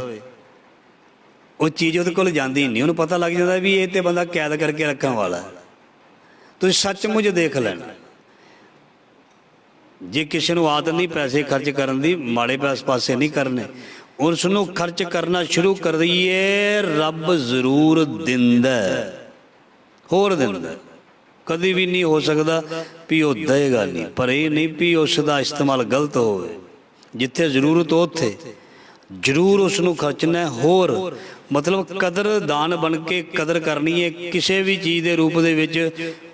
वो चीज़ उहदे कोल जांदी नहीं, उहनूं पता लग जांदा भी ये ते बंदा कैद करके रखण वाला है। तुसीं सचमुच देख लैना, जे किसी नूं आदत नहीं पैसे खर्च करन दी, माड़े पासे नहीं करने, उसनूं खर्च करना शुरू कर दईए, रब जरूर दिंदा, होर दिंदा। कभी भी नहीं हो सकता भी वो देगा नहीं, पर यह नहीं भी उसका इस्तेमाल गलत होवे। जिथे जरूरत उत्थे जरूर उसनूं खर्चना, होर मतलब कदरदान बन के कदर करनी है। किसी भी चीज़ के रूप दे विच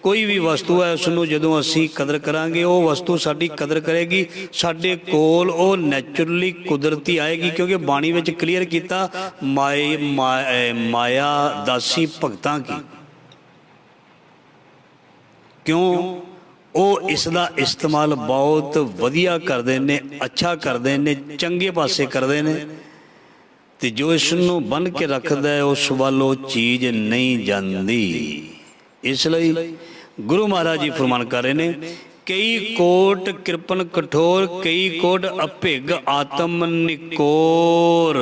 कोई भी वस्तु है, उसनूं जदों असीं कदर करांगे, वो वस्तु साडी कदर करेगी, साडे कोल वो नैचुरली कुदरती आएगी। क्योंकि बाणी विच क्लीयर कीता, माया दासी भगतां की, क्यों वो इसका इस्तेमाल बहुत वधिया करते हैं, अच्छा करते हैं, चंगे पासे करते हैं, तो जो इसनूं बन के रखता है उस वालों चीज़ नहीं जाती। इसलिए गुरु महाराज जी फरमान कर रहे हैं, कई कोट कृपन कठोर, कई कोट अभिग आत्म निकोर।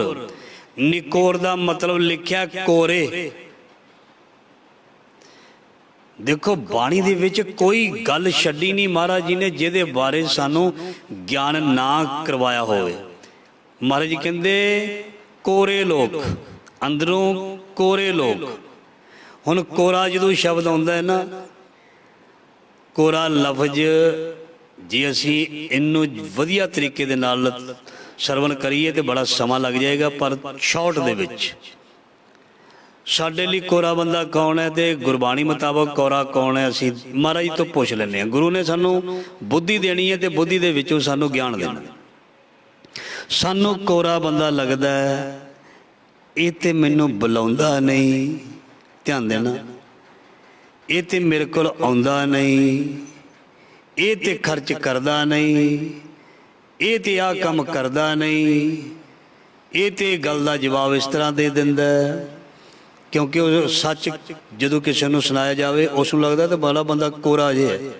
निकोर का मतलब लिखा कोरे, देखो बाणी दे विच कोई गल छड्डी नहीं महाराज जी ने जिहदे बारे सानू ज्ञान ना करवाया होवे। महाराज जी कहंदे कोरे लोग, अंदरों कोरे लोग। हुण कोरा जदों शब्द आउंदा है ना, कोरा लफज जे असी इनू वधिया तरीके दे नाल सरवण करिए तो बड़ा समा लग जाएगा, पर शॉर्ट दे विच साडे लई कोरा बंदा कौन है ते गुरबाणी मुताबक कोरा कौन है असी महाराज तो पुछ लैंदे हां। गुरु ने सानू बुद्धि देनी है तो बुद्धि दे विचों सानू ज्ञान देना। सानू कोरा बंदा लगदा है ये ते मैनू बुलाउंदा नहीं, ध्यान देना, ये ते मेरे कोल आउंदा नहीं, ये ते खर्च करदा नहीं, ये ते आ काम करदा नहीं, ये ते गल दा जवाब इस तरह दे दिंदा है। क्योंकि वो सच जो किसी को सुनाया जाए उसनूं लगता तो बड़ा बंदा कोरा जे है,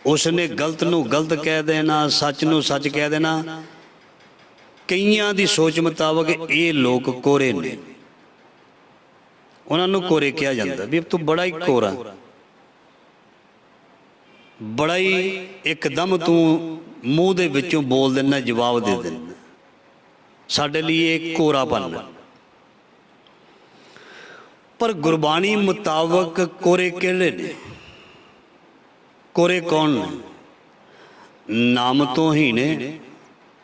उसने गलत नूं गलत कह देना, सच नूं सच कह देना। कईयां दी सोच मुताबक ये लोग कोरे ने, उन्होंने कोरे कहा जाता भी तू बड़ा ही कोरा, बड़ा ही एकदम तू मूँह दे विचों बोल देना, जवाब दे देना। साडे लिए कोरापन। पर गुरबाणी मुताबक कोरे किहड़े ने? कोरे कौन ने? नाम तो ही ने,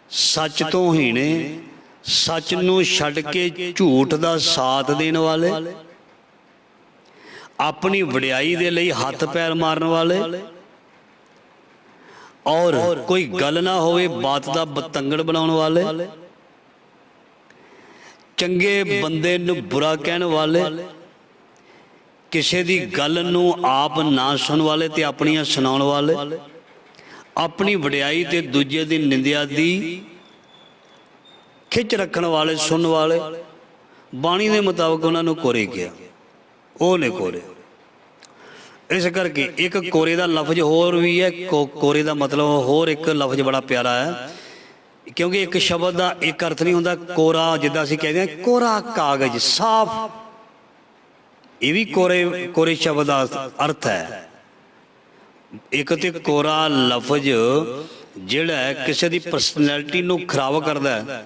सच तो ही ने, सच नूं छड्ड के झूठ दा साथ देण वाले, अपनी वडियाई दे लई हथ पैर मारन वाले, और कोई गल ना होवे बात दा बतंगड़ बनाउण वाले, चंगे बंदे नूं बुरा कहण वाले, किसी दी गल नूं आप ना सुन वाले ते अपनियां सुनाउण वाले, अपनी वडियाई ते दूजे दी निंदिया दी खिच रखण वाले, सुन वाले। बाणी दे मुताबक उन्होंने कोरे किया, वो ने कोरे। इस करके एक कोरे का लफज होर भी है, कोरे का मतलब होर एक लफज बड़ा प्यारा है, क्योंकि एक शब्द का एक अर्थ नहीं होंदा कोरा। जिद्दां असीं कहदे हां कोरा कागज, साफ, ये भी कोरे कोरे शब्द का अर्थ है। एक तो कोरा लफज जिहड़ा है किसी की परसनैलिटी नूं खराब करदा है,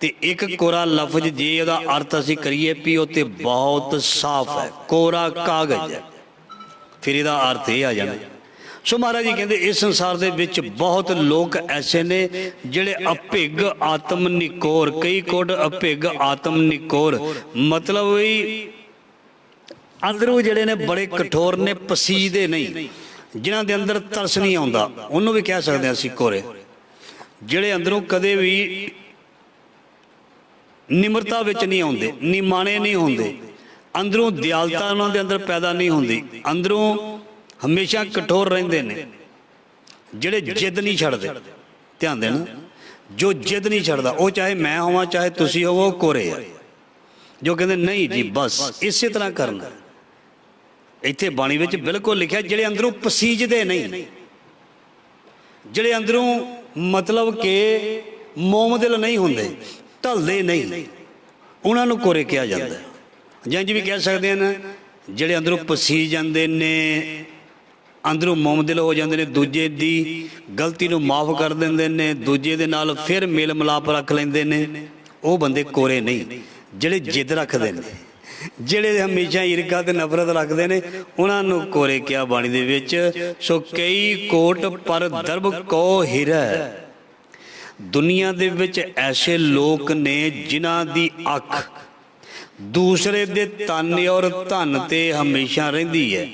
ते एक कोरा लफज जे उहदा अर्थ असीं करिए भी वो तो बहुत साफ है, कोरा कागज है, फिर इहदा अर्थ ये आ जाना। सो महाराज जी कहते इस संसार दे विच बहुत लोग ऐसे ने जिहड़े अभिग आत्म निकोर, कई कोट अभिग आत्म निकोर, मतलब भी अंदरों जिहड़े ने बड़े कठोर ने, पसीजदे नहीं, जिन्हां दे अंदर तरस नहीं आउंदा, उन्होंने भी कह सकते हैं असीं कोरे। जिहड़े अंदरों कदे भी निमरता विच नहीं आउंदे, निमाणे नहीं होंदे, अंदरों दयालता उन्हां दे अंदर पैदा नहीं होंदी, अंदरों हमेशा कठोर रहिंदे ने, जिहड़े जिद नहीं छड्डदे। ध्यान देना, जो जिद नहीं छड्डदा वो चाहे मैं होवां चाहे तुसीं होवो, कोरे है। जो कहते नहीं जी बस इसे तरह करना, इत्थे बाणी विच बिल्कुल लिखिया जिहड़े अंदरों पसीजदे नहीं, जिहड़े अंदरों मतलब के मोमदिल नहीं होंदे, ढलदे नहीं, उन्होंने कोरे कहा जाता है। जंज भी कह सकते हैं जिहड़े अंदरों पसीज जाते ने, अंदरों मोमदिल हो जाते हैं, दूजे दी गलती नूं माफ़ कर देंदे ने, दूजे दे नाल फिर मेल मिलाप रख लेंदे ने, वो बंदे कोरे नहीं। जिहड़े जिद रखते हैं, जिहड़े हमेशा ईर्खा ते नफरत रखते हैं, उन्होंने कोरे क्या बाणी दे विच। सो कई कोट पर दरब को हिरा, दुनिया दे विच ऐसे लोग ने जिन्हां दी अख दूसरे दे तन और धन ते हमेशा रहिंदी है।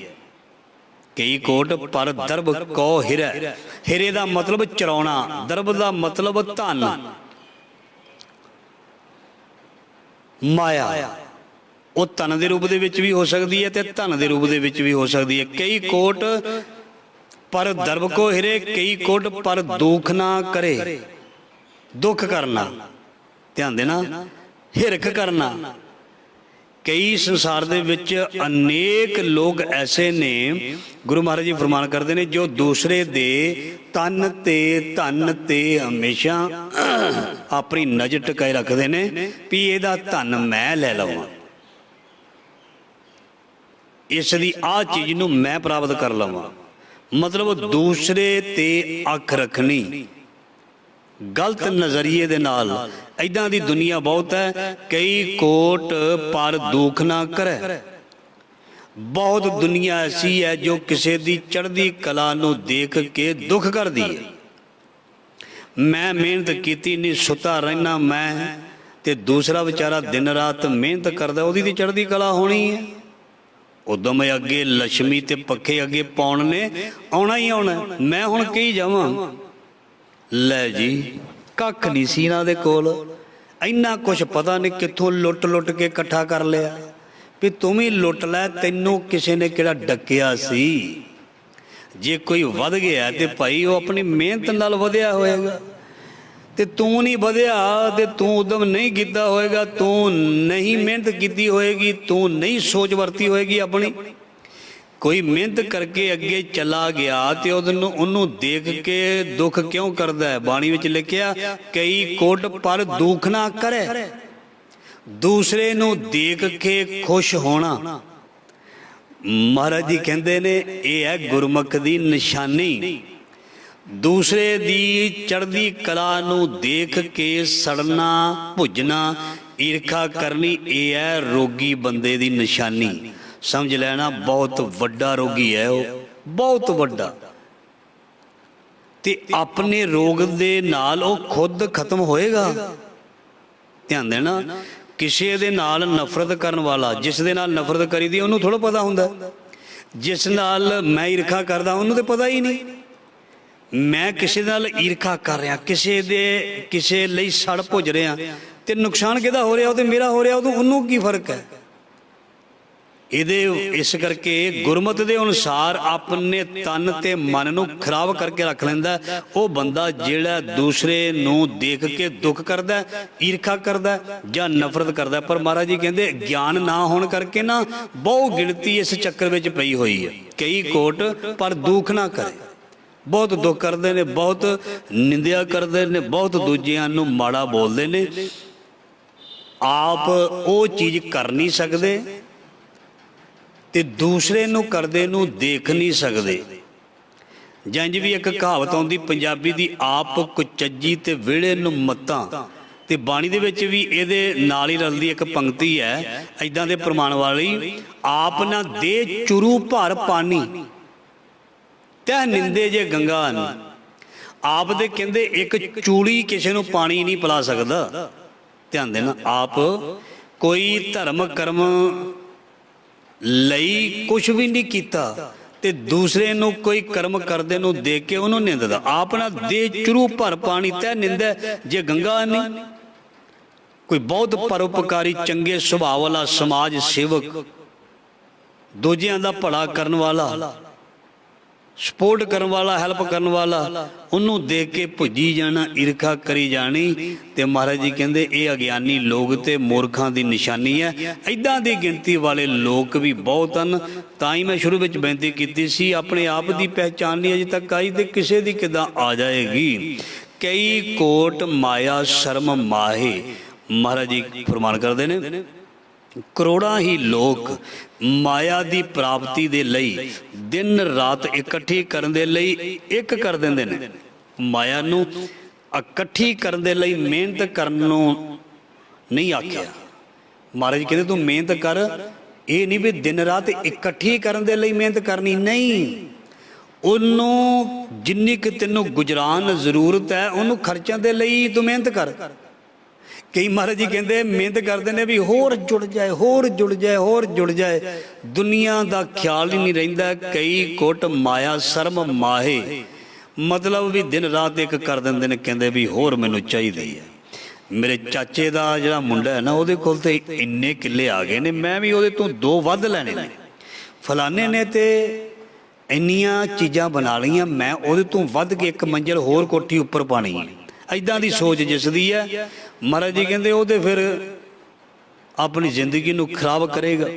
कई कोट पर दरब को हिरा, हिरे दा मतलब चराउणा, दरब दा मतलब धन, माया। वो धन के रूप दे भी हो सकती है, धन के रूप दे भी हो सकती है। कई कोट पर दरब को हिरे, कई कोट पर दुख ना करे, दुख करना, ध्यान देना, हिरख करना। कई संसार दे विच अनेक लोग ऐसे ने, गुरु महाराज जी फरमान करते हैं, जो दूसरे दे तन ते धन ते हमेशा अपनी नज़र टकाए रखते हैं भी इहदा धन मैं लै लवां। ਇਸ ਦੀ ਆਹ ਚੀਜ਼ ਨੂੰ ਮੈਂ ਪ੍ਰਾਪਤ ਕਰ ਲਵਾਂ। ਮਤਲਬ ਦੂਸਰੇ ਤੇ ਅੱਖ ਰੱਖਣੀ ਗਲਤ ਨਜ਼ਰੀਏ ਦੇ ਨਾਲ। ਇੱਦਾਂ ਦੀ ਦੁਨੀਆ ਬਹੁਤ ਹੈ। ਕਈ ਕੋਟ ਪਰ ਦੁੱਖ ਨਾ ਕਰੇ। ਬਹੁਤ ਦੁਨੀਆ ਐਸੀ ਹੈ ਜੋ ਕਿਸੇ ਦੀ ਚੜ੍ਹਦੀ ਕਲਾ ਨੂੰ ਦੇਖ ਕੇ ਦੁੱਖ ਕਰਦੀ ਹੈ। ਮੈਂ ਮਿਹਨਤ ਕੀਤੀ ਨਹੀਂ, ਸੁੱਤਾ ਰਹਿਣਾ ਮੈਂ, ਤੇ ਦੂਸਰਾ ਵਿਚਾਰਾ ਦਿਨ ਰਾਤ ਮਿਹਨਤ ਕਰਦਾ, ਉਹਦੀ ਤੇ ਚੜ੍ਹਦੀ ਕਲਾ ਹੋਣੀ ਹੈ। ਉਦੋਂ ਮੈਂ ਅੱਗੇ ਲక్ష్ਮੀ ਤੇ ਪੱਖੇ ਅੱਗੇ ਪਾਉਣ ਨੇ ਆਉਣਾ ਹੀ ਆਉਣਾ। ਮੈਂ ਹੁਣ ਕਹੀ ਜਾਵਾਂ, ਲੈ ਜੀ ਕੱਖ ਨਹੀਂ ਸੀ ਇਹਨਾਂ ਦੇ ਕੋਲ, ਇੰਨਾ ਕੁਛ ਪਤਾ ਨਹੀਂ ਕਿੱਥੋਂ ਲੁੱਟ ਲੁੱਟ ਕੇ ਇਕੱਠਾ ਕਰ ਲਿਆ। ਵੀ ਤੂੰ ਵੀ ਲੁੱਟ ਲੈ, ਤੈਨੂੰ ਕਿਸੇ ਨੇ ਕਿਹੜਾ ਡੱਕਿਆ ਸੀ। ਜੇ ਕੋਈ ਵਧ ਗਿਆ ਤੇ ਭਾਈ ਉਹ ਆਪਣੀ ਮਿਹਨਤ ਨਾਲ ਵਧਿਆ ਹੋਏਗਾ, ਤੇ ਤੂੰ ਨਹੀਂ ਵਧਿਆ ਤੇ ਤੂੰ ਉਦਮ ਨਹੀਂ ਕੀਤਾ ਹੋਏਗਾ, ਤੂੰ ਨਹੀਂ ਮਿਹਨਤ ਕੀਤੀ ਹੋਏਗੀ, ਤੂੰ ਨਹੀਂ ਸੋਚ ਵਰਤੀ ਹੋਏਗੀ ਆਪਣੀ। ਕੋਈ ਮਿਹਨਤ ਕਰਕੇ ਅੱਗੇ ਚਲਾ ਗਿਆ ਤੇ ਉਹਨੂੰ ਦੇਖ ਕੇ ਦੁੱਖ ਕਿਉਂ ਕਰਦਾ ਹੈ? ਬਾਣੀ ਵਿੱਚ ਲਿਖਿਆ, ਕਈ ਕੋਟ ਪਰ ਦੁੱਖ ਨਾ ਕਰੇ। ਦੂਸਰੇ ਨੂੰ ਦੇਖ ਕੇ ਖੁਸ਼ ਹੋਣਾ, ਮਹਾਰਾਜ ਜੀ ਕਹਿੰਦੇ ਨੇ ਇਹ ਹੈ ਗੁਰਮੁਖ ਦੀ ਨਿਸ਼ਾਨੀ। ਦੂਸਰੇ ਦੀ ਚੜ੍ਹਦੀ ਕਲਾ ਨੂੰ ਦੇਖ ਕੇ ਸੜਨਾ, ਭੁੱਜਣਾ, ਈਰਖਾ ਕਰਨੀ, ਇਹ ਹੈ ਰੋਗੀ ਬੰਦੇ ਦੀ ਨਿਸ਼ਾਨੀ। ਸਮਝ ਲੈਣਾ ਬਹੁਤ ਵੱਡਾ ਰੋਗੀ ਹੈ ਉਹ, ਬਹੁਤ ਵੱਡਾ। ਤੇ ਆਪਣੇ ਰੋਗ ਦੇ ਨਾਲ ਉਹ ਖੁਦ ਖਤਮ ਹੋਏਗਾ। ਧਿਆਨ ਦੇਣਾ, ਕਿਸੇ ਦੇ ਨਾਲ ਨਫ਼ਰਤ ਕਰਨ ਵਾਲਾ, ਜਿਸ ਦੇ ਨਾਲ ਨਫ਼ਰਤ ਕਰੀਦੀ ਉਹਨੂੰ ਥੋੜ੍ਹਾ ਪਤਾ ਹੁੰਦਾ। ਜਿਸ ਨਾਲ ਮੈਂ ਈਰਖਾ ਕਰਦਾ ਉਹਨੂੰ ਤਾਂ ਪਤਾ ਹੀ ਨਹੀਂ। ਮੈਂ ਕਿਸੇ ਨਾਲ ਈਰਖਾ ਕਰ ਰਿਹਾ, ਕਿਸੇ ਲਈ ਸੜ ਭੁੱਜ ਰਿਹਾ, ਤੇ ਨੁਕਸਾਨ ਕਿਹਦਾ ਹੋ ਰਿਹਾ? ਉਹ ਤੇ ਮੇਰਾ ਹੋ ਰਿਹਾ। ਉਹਨੂੰ ਕੀ ਫਰਕ ਹੈ? ਇਸ ਕਰਕੇ ਗੁਰਮਤ ਦੇ ਅਨੁਸਾਰ ਆਪਣੇ ਤਨ ਤੇ ਮਨ ਨੂੰ ਖਰਾਬ ਕਰਕੇ ਰੱਖ ਲੈਂਦਾ ਉਹ ਬੰਦਾ ਜਿਹੜਾ ਦੂਸਰੇ ਨੂੰ ਦੇਖ ਕੇ ਦੁੱਖ ਕਰਦਾ, ਈਰਖਾ ਕਰਦਾ ਜਾਂ ਨਫ਼ਰਤ ਕਰਦਾ। ਪਰ ਮਹਾਰਾਜ ਜੀ ਕਹਿੰਦੇ ਗਿਆਨ ਨਾ ਹੋਣ ਕਰਕੇ ਨਾ ਬਹੁ ਗਿਣਤੀ ਇਸ ਚੱਕਰ ਵਿੱਚ ਪਈ ਹੋਈ ਹੈ। ਕਈ ਕੋਟ ਪਰ ਦੁੱਖ ਨਾ ਕਰੇ। ਬਹੁਤ ਦੁੱਖ ਕਰਦੇ ਨੇ, ਬਹੁਤ ਨਿੰਦਿਆ ਕਰਦੇ ਨੇ, ਬਹੁਤ ਦੂਜਿਆਂ ਨੂੰ ਮਾੜਾ ਬੋਲਦੇ ਨੇ। ਆਪ ਉਹ ਚੀਜ਼ ਕਰ ਨਹੀਂ ਸਕਦੇ ਤੇ ਦੂਸਰੇ ਨੂੰ ਕਰਦੇ ਨੂੰ ਦੇਖ ਨਹੀਂ ਸਕਦੇ। ਜੰਝ ਵੀ ਇੱਕ ਕਹਾਵਤ ਆਉਂਦੀ ਪੰਜਾਬੀ ਦੀ, ਆਪ ਕੁਚੱਜੀ ਤੇ ਵਿਹੜੇ ਨੂੰ ਮੱਤਾਂ। ਤੇ ਬਾਣੀ ਦੇ ਵਿੱਚ ਵੀ ਇਹਦੇ ਨਾਲ ਹੀ ਰਲਦੀ ਇੱਕ ਪੰਕਤੀ ਹੈ ਇੱਦਾਂ ਦੇ ਪ੍ਰਮਾਣ ਵਾਲੀ, ਆਪ ਨਾ ਦੇ ਚੁਰੂ ਭਰ ਪਾਣੀ ਤੈ ਨਿੰਦੇ ਜੇ ਗੰਗਾ ਨੀ। ਆਪ ਦੇ ਕਹਿੰਦੇ ਇੱਕ ਚੂੜੀ ਕਿਸੇ ਨੂੰ ਪਾਣੀ ਨਹੀਂ ਪਿਲਾ ਸਕਦਾ। ਧਿਆਨ ਦੇਣਾ, ਆਪ ਕੋਈ ਧਰਮ ਕਰਮ ਲਈ ਕੁਛ ਵੀ ਨਹੀਂ ਕੀਤਾ ਤੇ ਦੂਸਰੇ ਨੂੰ ਕੋਈ ਕਰਮ ਕਰਦੇ ਨੂੰ ਦੇਖ ਕੇ ਉਹਨੂੰ ਨਿੰਦਦਾ। ਆਪ ਨਾ ਦੇ ਚੁਰੂ ਭਰ ਪਾਣੀ ਤੈ ਨਿੰਦੈ ਜੇ ਗੰਗਾ ਨਹੀਂ। ਕੋਈ ਬਹੁਤ ਪਰਉਪਕਾਰੀ, ਚੰਗੇ ਸੁਭਾਅ ਵਾਲਾ, ਸਮਾਜ ਸੇਵਕ, ਦੂਜਿਆਂ ਦਾ ਭਲਾ ਕਰਨ ਵਾਲਾ, ਸਪੋਰਟ ਕਰਨ ਵਾਲਾ, ਹੈਲਪ ਕਰਨ ਵਾਲਾ, ਉਹਨੂੰ ਦੇਖ ਕੇ ਭੁੱਜੀ ਜਾਣਾ, ਈਰਖਾ ਕਰੀ ਜਾਣੀ। ਤੇ ਮਹਾਰਾਜ ਜੀ ਕਹਿੰਦੇ ਇਹ ਅਗਿਆਨੀ ਲੋਕ ਤੇ ਮੂਰਖਾਂ ਦੀ ਨਿਸ਼ਾਨੀ ਹੈ। ਇੱਦਾਂ ਦੀ ਗਿਣਤੀ ਵਾਲੇ ਲੋਕ ਵੀ ਬਹੁਤ ਹਨ। ਤਾਂ ਹੀ ਮੈਂ ਸ਼ੁਰੂ ਵਿੱਚ ਬੇਨਤੀ ਕੀਤੀ ਸੀ, ਆਪਣੇ ਆਪ ਦੀ ਪਹਿਚਾਣ ਨਹੀਂ ਅਜੇ ਤੱਕ ਆਈ ਤੇ ਕਿਸੇ ਦੀ ਕਿੱਦਾਂ ਆ ਜਾਏਗੀ। ਕਈ ਕੋਟ ਮਾਇਆ ਸ਼ਰਮ ਮਾਹੇ, ਮਹਾਰਾਜ ਜੀ ਫਰਮਾਨ ਕਰਦੇ ਨੇ ਕਰੋੜਾਂ ਹੀ ਲੋਕ ਮਾਇਆ ਦੀ ਪ੍ਰਾਪਤੀ ਦੇ ਲਈ ਦਿਨ ਰਾਤ ਇਕੱਠੀ ਕਰਨ ਦੇ ਲਈ ਇੱਕ ਕਰ ਦਿੰਦੇ ਨੇ। ਮਾਇਆ ਨੂੰ ਇਕੱਠੀ ਕਰਨ ਦੇ ਲਈ ਮਿਹਨਤ ਕਰਨ ਨੂੰ ਨਹੀਂ ਆਖਿਆ। ਮਹਾਰਾਜ ਜੀ ਕਹਿੰਦੇ ਤੂੰ ਮਿਹਨਤ ਕਰ, ਇਹ ਨਹੀਂ ਵੀ ਦਿਨ ਰਾਤ ਇਕੱਠੀ ਕਰਨ ਦੇ ਲਈ ਮਿਹਨਤ ਕਰਨੀ, ਨਹੀਂ। ਉਹਨੂੰ ਜਿੰਨੀ ਕਿ ਤੈਨੂੰ ਗੁਜ਼ਰਾਨ ਜ਼ਰੂਰਤ ਹੈ ਉਹਨੂੰ ਖਰਚਣ ਦੇ ਲਈ ਤੂੰ ਮਿਹਨਤ ਕਰ। ਕਈ ਮਹਾਰਾਜ ਜੀ ਕਹਿੰਦੇ ਮਿਹਨਤ ਕਰਦੇ ਨੇ ਵੀ ਹੋਰ ਜੁੜ ਜਾਏ, ਹੋਰ ਜੁੜ ਜਾਏ, ਹੋਰ ਜੁੜ ਜਾਏ। ਦੁਨੀਆ ਦਾ ਖਿਆਲ ਹੀ ਨਹੀਂ ਰਹਿੰਦਾ। ਕਈ ਕੁੱਟ ਮਾਇਆ ਸ਼ਰਮ ਮਾਹੇ, ਮਤਲਬ ਵੀ ਦਿਨ ਰਾਤ ਇੱਕ ਕਰ ਦਿੰਦੇ ਨੇ, ਕਹਿੰਦੇ ਵੀ ਹੋਰ ਮੈਨੂੰ ਚਾਹੀਦੀ ਹੈ। ਮੇਰੇ ਚਾਚੇ ਦਾ ਜਿਹੜਾ ਮੁੰਡਾ ਹੈ ਨਾ, ਉਹਦੇ ਕੋਲ ਤੇ ਇੰਨੇ ਕਿੱਲੇ ਆ ਗਏ ਨੇ, ਮੈਂ ਵੀ ਉਹਦੇ ਤੋਂ 2 ਵੱਧ ਲੈਣੇ ਨੇ। ਫਲਾਣੇ ਨੇ ਤੇ ਇੰਨੀਆਂ ਚੀਜ਼ਾਂ ਬਣਾ ਲਈਆਂ, ਮੈਂ ਉਹਦੇ ਤੋਂ ਵੱਧ ਕੇ 1 ਮੰਜ਼ਿਲ ਹੋਰ ਕੋਠੀ ਉੱਪਰ ਪਾਣੀ ਹੈ। ਇੱਦਾਂ ਦੀ ਸੋਚ ਜਿਸ ਦੀ ਹੈ, ਮਹਾਰਾਜ ਜੀ ਕਹਿੰਦੇ ਉਹ ਤੇ ਫਿਰ ਆਪਣੀ ਜ਼ਿੰਦਗੀ ਨੂੰ ਖਰਾਬ ਕਰੇਗਾ।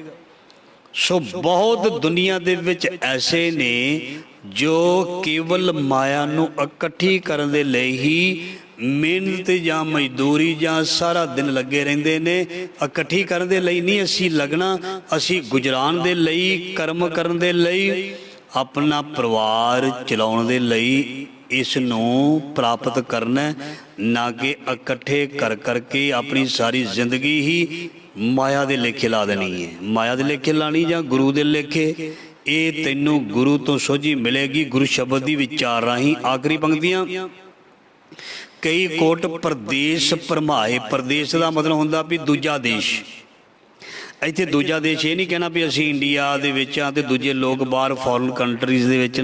ਸੋ ਬਹੁਤ ਦੁਨੀਆ ਦੇ ਵਿੱਚ ਐਸੇ ਨੇ ਜੋ ਕੇਵਲ ਮਾਇਆ ਨੂੰ ਇਕੱਠੀ ਕਰਨ ਦੇ ਲਈ ਹੀ ਮਿਹਨਤ ਜਾਂ ਮਜ਼ਦੂਰੀ ਜਾਂ ਸਾਰਾ ਦਿਨ ਲੱਗੇ ਰਹਿੰਦੇ ਨੇ। ਇਕੱਠੀ ਕਰਨ ਦੇ ਲਈ ਨਹੀਂ ਅਸੀਂ ਲੱਗਣਾ, ਅਸੀਂ ਗੁਜ਼ਰਾਨ ਦੇ ਲਈ, ਕਰਮ ਕਰਨ ਦੇ ਲਈ, ਆਪਣਾ ਪਰਿਵਾਰ ਚਲਾਉਣ ਦੇ ਲਈ ਇਸ ਨੂੰ ਪ੍ਰਾਪਤ ਕਰਨਾ, ਨਾ ਕਿ ਇਕੱਠੇ ਕਰ ਕਰਕੇ ਆਪਣੀ ਸਾਰੀ ਜ਼ਿੰਦਗੀ ਹੀ ਮਾਇਆ ਦੇ ਲੇਖੇ ਲਾ ਦੇਣੀ ਹੈ। ਮਾਇਆ ਦੇ ਲੇਖੇ ਲਾਣੀ ਜਾਂ ਗੁਰੂ ਦੇ ਲੇਖੇ, ਇਹ ਤੈਨੂੰ ਗੁਰੂ ਤੋਂ ਸੋਝੀ ਮਿਲੇਗੀ ਗੁਰੂ ਸ਼ਬਦ ਦੀ ਵਿਚਾਰ ਰਾਹੀਂ। ਆਖਰੀ ਪੰਕਤੀਆਂ, ਕਈ ਕੋਟ ਪ੍ਰਦੇਸ਼ ਭਰਮਾਏ। ਪ੍ਰਦੇਸ਼ ਦਾ ਮਤਲਬ ਹੁੰਦਾ ਵੀ ਦੂਜਾ ਦੇਸ਼। ਇੱਥੇ ਦੂਜਾ ਦੇਸ਼ ਇਹ ਨਹੀਂ ਕਹਿਣਾ ਵੀ ਅਸੀਂ ਇੰਡੀਆ ਦੇ ਵਿੱਚ ਆ ਤੇ ਦੂਜੇ ਲੋਕ ਬਾਹਰ ਫੋਰਨ ਕੰਟਰੀਜ਼ ਦੇ ਵਿੱਚ,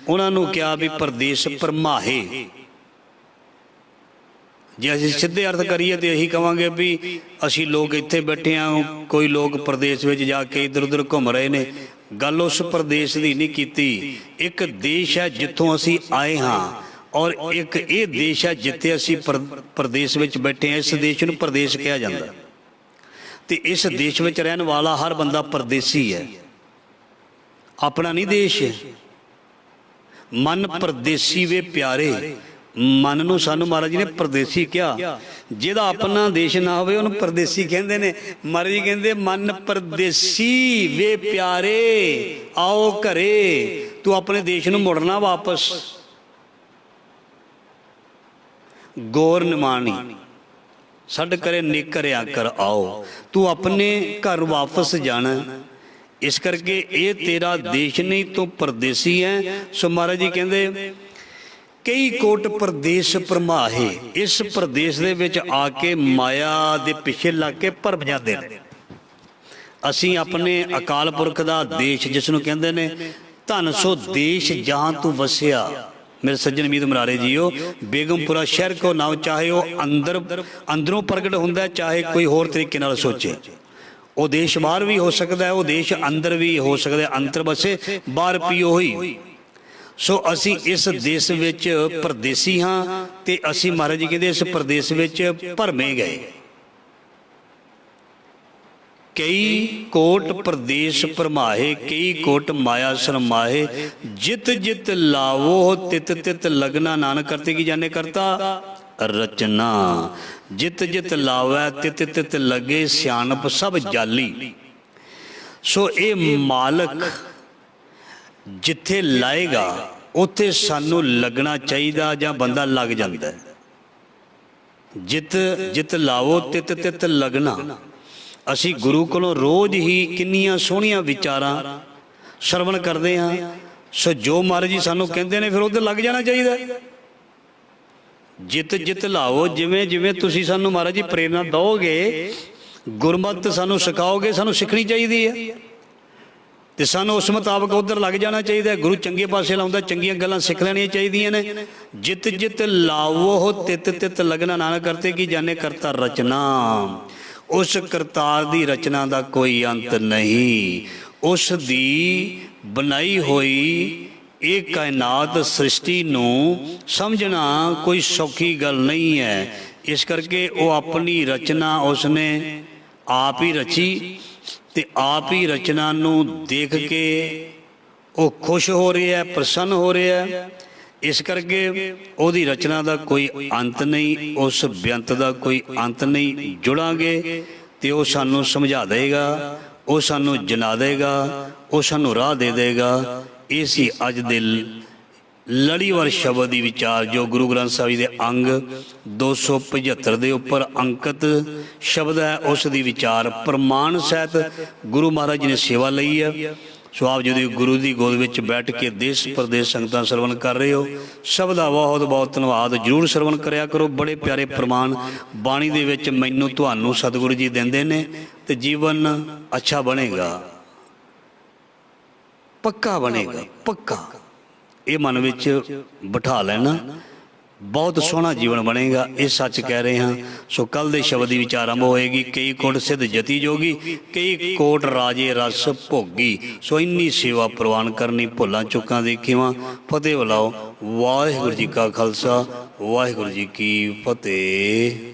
ਉਹਨਾਂ ਨੂੰ ਕਿਹਾ ਵੀ ਪ੍ਰਦੇਸ਼ ਭਰਮਾਏ। ਜੇ ਅਸੀਂ ਸਿੱਧੇ ਅਰਥ ਕਰੀਏ ਤੇ ਇਹੀ ਕਹਾਂਗੇ ਵੀ ਅਸੀਂ ਲੋਕ ਇੱਥੇ ਬੈਠੇ ਹਾਂ, ਕੋਈ ਲੋਕ ਪ੍ਰਦੇਸ਼ ਵਿੱਚ ਜਾ ਕੇ ਇੱਧਰ ਉੱਧਰ ਘੁੰਮ ਰਹੇ ਨੇ। ਗੱਲ ਉਸ ਪ੍ਰਦੇਸ਼ ਦੀ ਨਹੀਂ ਕੀਤੀ। ਇੱਕ ਦੇਸ਼ ਹੈ ਜਿੱਥੋਂ ਅਸੀਂ ਆਏ ਹਾਂ, ਔਰ ਇੱਕ ਇਹ ਦੇਸ਼ ਹੈ ਜਿੱਥੇ ਅਸੀਂ ਪ੍ਰਦੇਸ਼ ਵਿੱਚ ਬੈਠੇ ਹਾਂ। ਇਸ ਦੇਸ਼ ਨੂੰ ਪ੍ਰਦੇਸ਼ ਕਿਹਾ ਜਾਂਦਾ ਤੇ ਇਸ ਦੇਸ਼ ਵਿੱਚ ਰਹਿਣ ਵਾਲਾ ਹਰ ਬੰਦਾ ਪਰਦੇਸੀ ਹੈ, ਆਪਣਾ ਨਹੀਂ ਦੇਸ਼। ਮਨ ਪਰਦੇਸੀ ਵੇ ਪਿਆਰੇ, ਮਨ ਨੂੰ ਸਾਨੂੰ ਮਹਾਰਾਜ ਜੀ ਨੇ ਪਰਦੇਸੀ ਕਿਹਾ। ਜਿਹਦਾ ਆਪਣਾ ਦੇਸ਼ ਨਾ ਹੋਵੇ ਉਹਨੂੰ ਪਰਦੇਸੀ ਕਹਿੰਦੇ ਨੇ। ਮਹਾਰਾਜ ਜੀ ਕਹਿੰਦੇ ਮਨ ਪਰਦੇਸੀ ਵੇ ਪਿਆਰੇ, ਆਓ ਘਰੇ। ਤੂੰ ਆਪਣੇ ਦੇਸ਼ ਨੂੰ ਮੁੜਨਾ ਵਾਪਸ। ਗੌਰ ਨਿਮਾਣੀ ਛੱਡ ਕਰੇ ਨਿਕਰਿਆ ਕਰ ਆਓ, ਤੂੰ ਆਪਣੇ ਘਰ ਵਾਪਸ ਜਾਣਾ। ਇਸ ਕਰਕੇ ਇਹ ਤੇਰਾ ਦੇਸ਼ ਨਹੀਂ, ਤੂੰ ਪਰਦੇਸੀ ਹੈ। ਸੋ ਮਹਾਰਾਜ ਜੀ ਕਹਿੰਦੇ ਕਈ ਕੋਟ ਪ੍ਰਦੇਸ਼ ਭਰਮਾਏ। ਇਸ ਪ੍ਰਦੇਸ਼ ਦੇ ਵਿੱਚ ਆ ਕੇ ਮਾਇਆ ਦੇ ਪਿੱਛੇ ਲੱਗ ਕੇ ਭਰਮ ਜਾਂਦੇ ਨੇ। ਅਸੀਂ ਆਪਣੇ ਅਕਾਲ ਪੁਰਖ ਦਾ ਦੇਸ਼ ਜਿਸ ਨੂੰ ਕਹਿੰਦੇ ਨੇ ਧਨ ਸੋ ਦੇਸ਼ ਜਹਾਂ ਤੂੰ ਵਸਿਆ। ਮੇਰੇ ਸੱਜਣ ਮੀਤ ਮਰਾਰੇ ਜੀਓ, ਬੇਗਮਪੁਰਾ ਸ਼ਹਿਰ ਕੋ ਨਾਮ, ਚਾਹੇ ਉਹ ਅੰਦਰੋਂ ਪ੍ਰਗਟ ਹੁੰਦਾ, ਚਾਹੇ ਕੋਈ ਹੋਰ ਤਰੀਕੇ ਨਾਲ ਸੋਚੇ। ਉਹ ਦੇਸ਼ ਬਾਹਰ ਵੀ ਹੋ ਸਕਦਾ ਹੈ, ਉਹ ਦੇਸ਼ ਅੰਦਰ ਵੀ ਹੋ ਸਕਦਾ ਹੈ। ਅੰਦਰ ਬਸੇ ਬਾਹਰ ਪੀਓ ਹੋਈ। ਸੋ ਅਸੀਂ ਇਸ ਦੇਸ਼ ਵਿੱਚ ਪਰਦੇਸੀ ਹਾਂ ਤੇ ਅਸੀਂ ਮਹਾਰਾਜ ਜੀ ਕਹਿੰਦੇ ਇਸ ਪ੍ਰਦੇਸ਼ ਵਿੱਚ ਭਰਮੇ ਗਏ। ਕਈ ਕੋਟ ਪ੍ਰਦੇਸ਼ ਭਰਮਾਏ, ਕਈ ਕੋਟ ਮਾਇਆ ਸਰਮਾਏ। ਜਿਤ ਜਿਤ ਲਾਵੋ ਤਿਤ ਤਿਤ ਲਗਨਾ, ਨਾਨਕ ਕਰਤੇ ਕੀ ਜਾਣੇ ਕਰਤਾ ਰਚਨਾ। ਜਿਤ ਜਿਤ ਲਾਵੈ ਤਿਤ ਤਿਤ ਲਗੇ, ਸਿਆਣਪ ਸਭ ਜਾਲੀ। ਸੋ ਇਹ ਮਾਲਕ ਜਿੱਥੇ ਲਾਏਗਾ ਉੱਥੇ ਸਾਨੂੰ ਲੱਗਣਾ ਚਾਹੀਦਾ, ਜਾਂ ਬੰਦਾ ਲੱਗ ਜਾਂਦਾ। ਜਿਤ ਜਿਤ ਲਾਵੋ ਤਿਤ ਤਿਤ ਲਗਨਾ। ਅਸੀਂ ਗੁਰੂ ਕੋਲੋਂ ਰੋਜ਼ ਹੀ ਕਿੰਨੀਆਂ ਸੋਹਣੀਆਂ ਵਿਚਾਰਾਂ ਸਰਵਣ ਕਰਦੇ ਹਾਂ। ਸੋ ਜੋ ਮਹਾਰਾਜ ਜੀ ਸਾਨੂੰ ਕਹਿੰਦੇ ਨੇ ਫਿਰ ਉਹਦੇ ਲੱਗ ਜਾਣਾ ਚਾਹੀਦਾ। ਜਿਤ ਜਿਤ ਲਾਓ, ਜਿਵੇਂ ਜਿਵੇਂ ਤੁਸੀਂ ਸਾਨੂੰ ਮਹਾਰਾਜ ਜੀ ਪ੍ਰੇਰਨਾ ਦਿਓਗੇ, ਗੁਰਮਤਿ ਸਾਨੂੰ ਸਿਖਾਓਗੇ, ਸਾਨੂੰ ਸਿੱਖਣੀ ਚਾਹੀਦੀ ਹੈ ਤੇ ਸਾਨੂੰ ਉਸ ਮੁਤਾਬਕ ਉੱਧਰ ਲੱਗ ਜਾਣਾ ਚਾਹੀਦਾ। ਗੁਰੂ ਚੰਗੇ ਪਾਸੇ ਲਾਉਂਦਾ, ਚੰਗੀਆਂ ਗੱਲਾਂ ਸਿੱਖ ਲੈਣੀਆਂ ਚਾਹੀਦੀਆਂ ਨੇ। ਜਿਤ ਜਿਤ ਲਾਵੋ ਤਿਤ ਤਿਤ ਲਗਨਾ, ਨਾਨਕ ਕਰਤੇ ਕੀ ਜਾਣੇ ਕਰਤਾ ਰਚਨਾ। ਉਸ ਕਰਤਾਰ ਦੀ ਰਚਨਾ ਦਾ ਕੋਈ ਅੰਤ ਨਹੀਂ। ਉਸ ਦੀ ਬਣਾਈ ਹੋਈ ਇਹ ਕਾਇਨਾਤ ਸ੍ਰਿਸ਼ਟੀ ਨੂੰ ਸਮਝਣਾ ਕੋਈ ਸੌਖੀ ਗੱਲ ਨਹੀਂ ਹੈ। ਇਸ ਕਰਕੇ ਉਹ ਆਪਣੀ ਰਚਨਾ ਉਸਨੇ ਆਪ ਹੀ ਰਚੀ ਤੇ ਆਪ ਹੀ ਰਚਨਾ ਨੂੰ ਦੇਖ ਕੇ ਉਹ ਖੁਸ਼ ਹੋ ਰਿਹਾ, ਪ੍ਰਸੰਨ ਹੋ ਰਿਹਾ। ਇਸ ਕਰਕੇ ਉਹਦੀ ਰਚਨਾ ਦਾ ਕੋਈ ਅੰਤ ਨਹੀਂ, ਉਸ ਬੇਅੰਤ ਦਾ ਕੋਈ ਅੰਤ ਨਹੀਂ। ਜੁੜਾਂਗੇ ਤੇ ਉਹ ਸਾਨੂੰ ਸਮਝਾ ਦੇਗਾ, ਉਹ ਸਾਨੂੰ ਜਨਾ ਦੇਗਾ, ਉਹ ਸਾਨੂੰ ਰਾਹ ਦੇ ਦੇਗਾ। ਇਹ ਸੀ ਅੱਜ ਦੇ ਲੜੀਵਾਰ ਸ਼ਬਦ ਦੀ ਵਿਚਾਰ, ਜੋ ਗੁਰੂ ਗ੍ਰੰਥ ਸਾਹਿਬ ਜੀ ਦੇ ਅੰਗ 275 ਦੇ ਉੱਪਰ ਅੰਕਿਤ ਸ਼ਬਦ ਹੈ। ਉਸ ਦੀ ਵਿਚਾਰ ਪ੍ਰਮਾਣ ਸਹਿਤ ਗੁਰੂ ਮਹਾਰਾਜ ਜੀ ਨੇ ਸੇਵਾ ਲਈ ਹੈ। ਸੋ ਆਪ ਜੀ ਗੁਰੂ ਦੀ ਗੋਦ ਵਿੱਚ ਬੈਠ ਕੇ ਦੇਸ਼ ਪ੍ਰਦੇਸ਼ ਸੰਗਤਾਂ ਸਰਵਣ ਕਰ ਰਹੇ ਹੋ, ਸਭ ਦਾ ਬਹੁਤ ਬਹੁਤ ਧੰਨਵਾਦ। ਜ਼ਰੂਰ ਸਰਵਣ ਕਰਿਆ ਕਰੋ। ਬੜੇ ਪਿਆਰੇ ਪ੍ਰਮਾਣ ਬਾਣੀ ਦੇ ਵਿੱਚ ਮੈਨੂੰ ਤੁਹਾਨੂੰ ਸਤਿਗੁਰੂ ਜੀ ਦਿੰਦੇ ਨੇ ਤੇ ਜੀਵਨ ਅੱਛਾ ਬਣੇਗਾ, ਪੱਕਾ ਬਣੇਗਾ, ਪੱਕਾ। ਇਹ ਮਨ ਵਿੱਚ ਬਿਠਾ ਲੈਣਾ, ਬਹੁਤ ਸੋਹਣਾ ਜੀਵਨ ਬਣੇਗਾ। ਇਹ ਸੱਚ ਕਹਿ ਰਹੇ ਹਾਂ। ਸੋ ਕੱਲ ਦੇ ਸ਼ਬਦ ਦੀ ਵਿਚਾਰ ਆਰੰਭ ਹੋਏਗੀ। ਕਈ ਕੋਟ ਸਿੱਧ ਜਤੀ ਜੋਗੀ, ਕਈ ਕੋਟ ਰਾਜੇ ਰਸ ਭੋਗੀ। ਸੋ ਇੰਨੀ ਸੇਵਾ ਪ੍ਰਵਾਨ ਕਰਨੀ, ਭੁੱਲਾਂ ਚੁੱਕਾਂ ਦੇਖੀਵਾਂ। ਫਤਿਹ ਬੁਲਾਓ। ਵਾਹਿਗੁਰੂ ਜੀ ਕਾ ਖਾਲਸਾ, ਵਾਹਿਗੁਰੂ ਜੀ ਕੀ ਫਤਿਹ।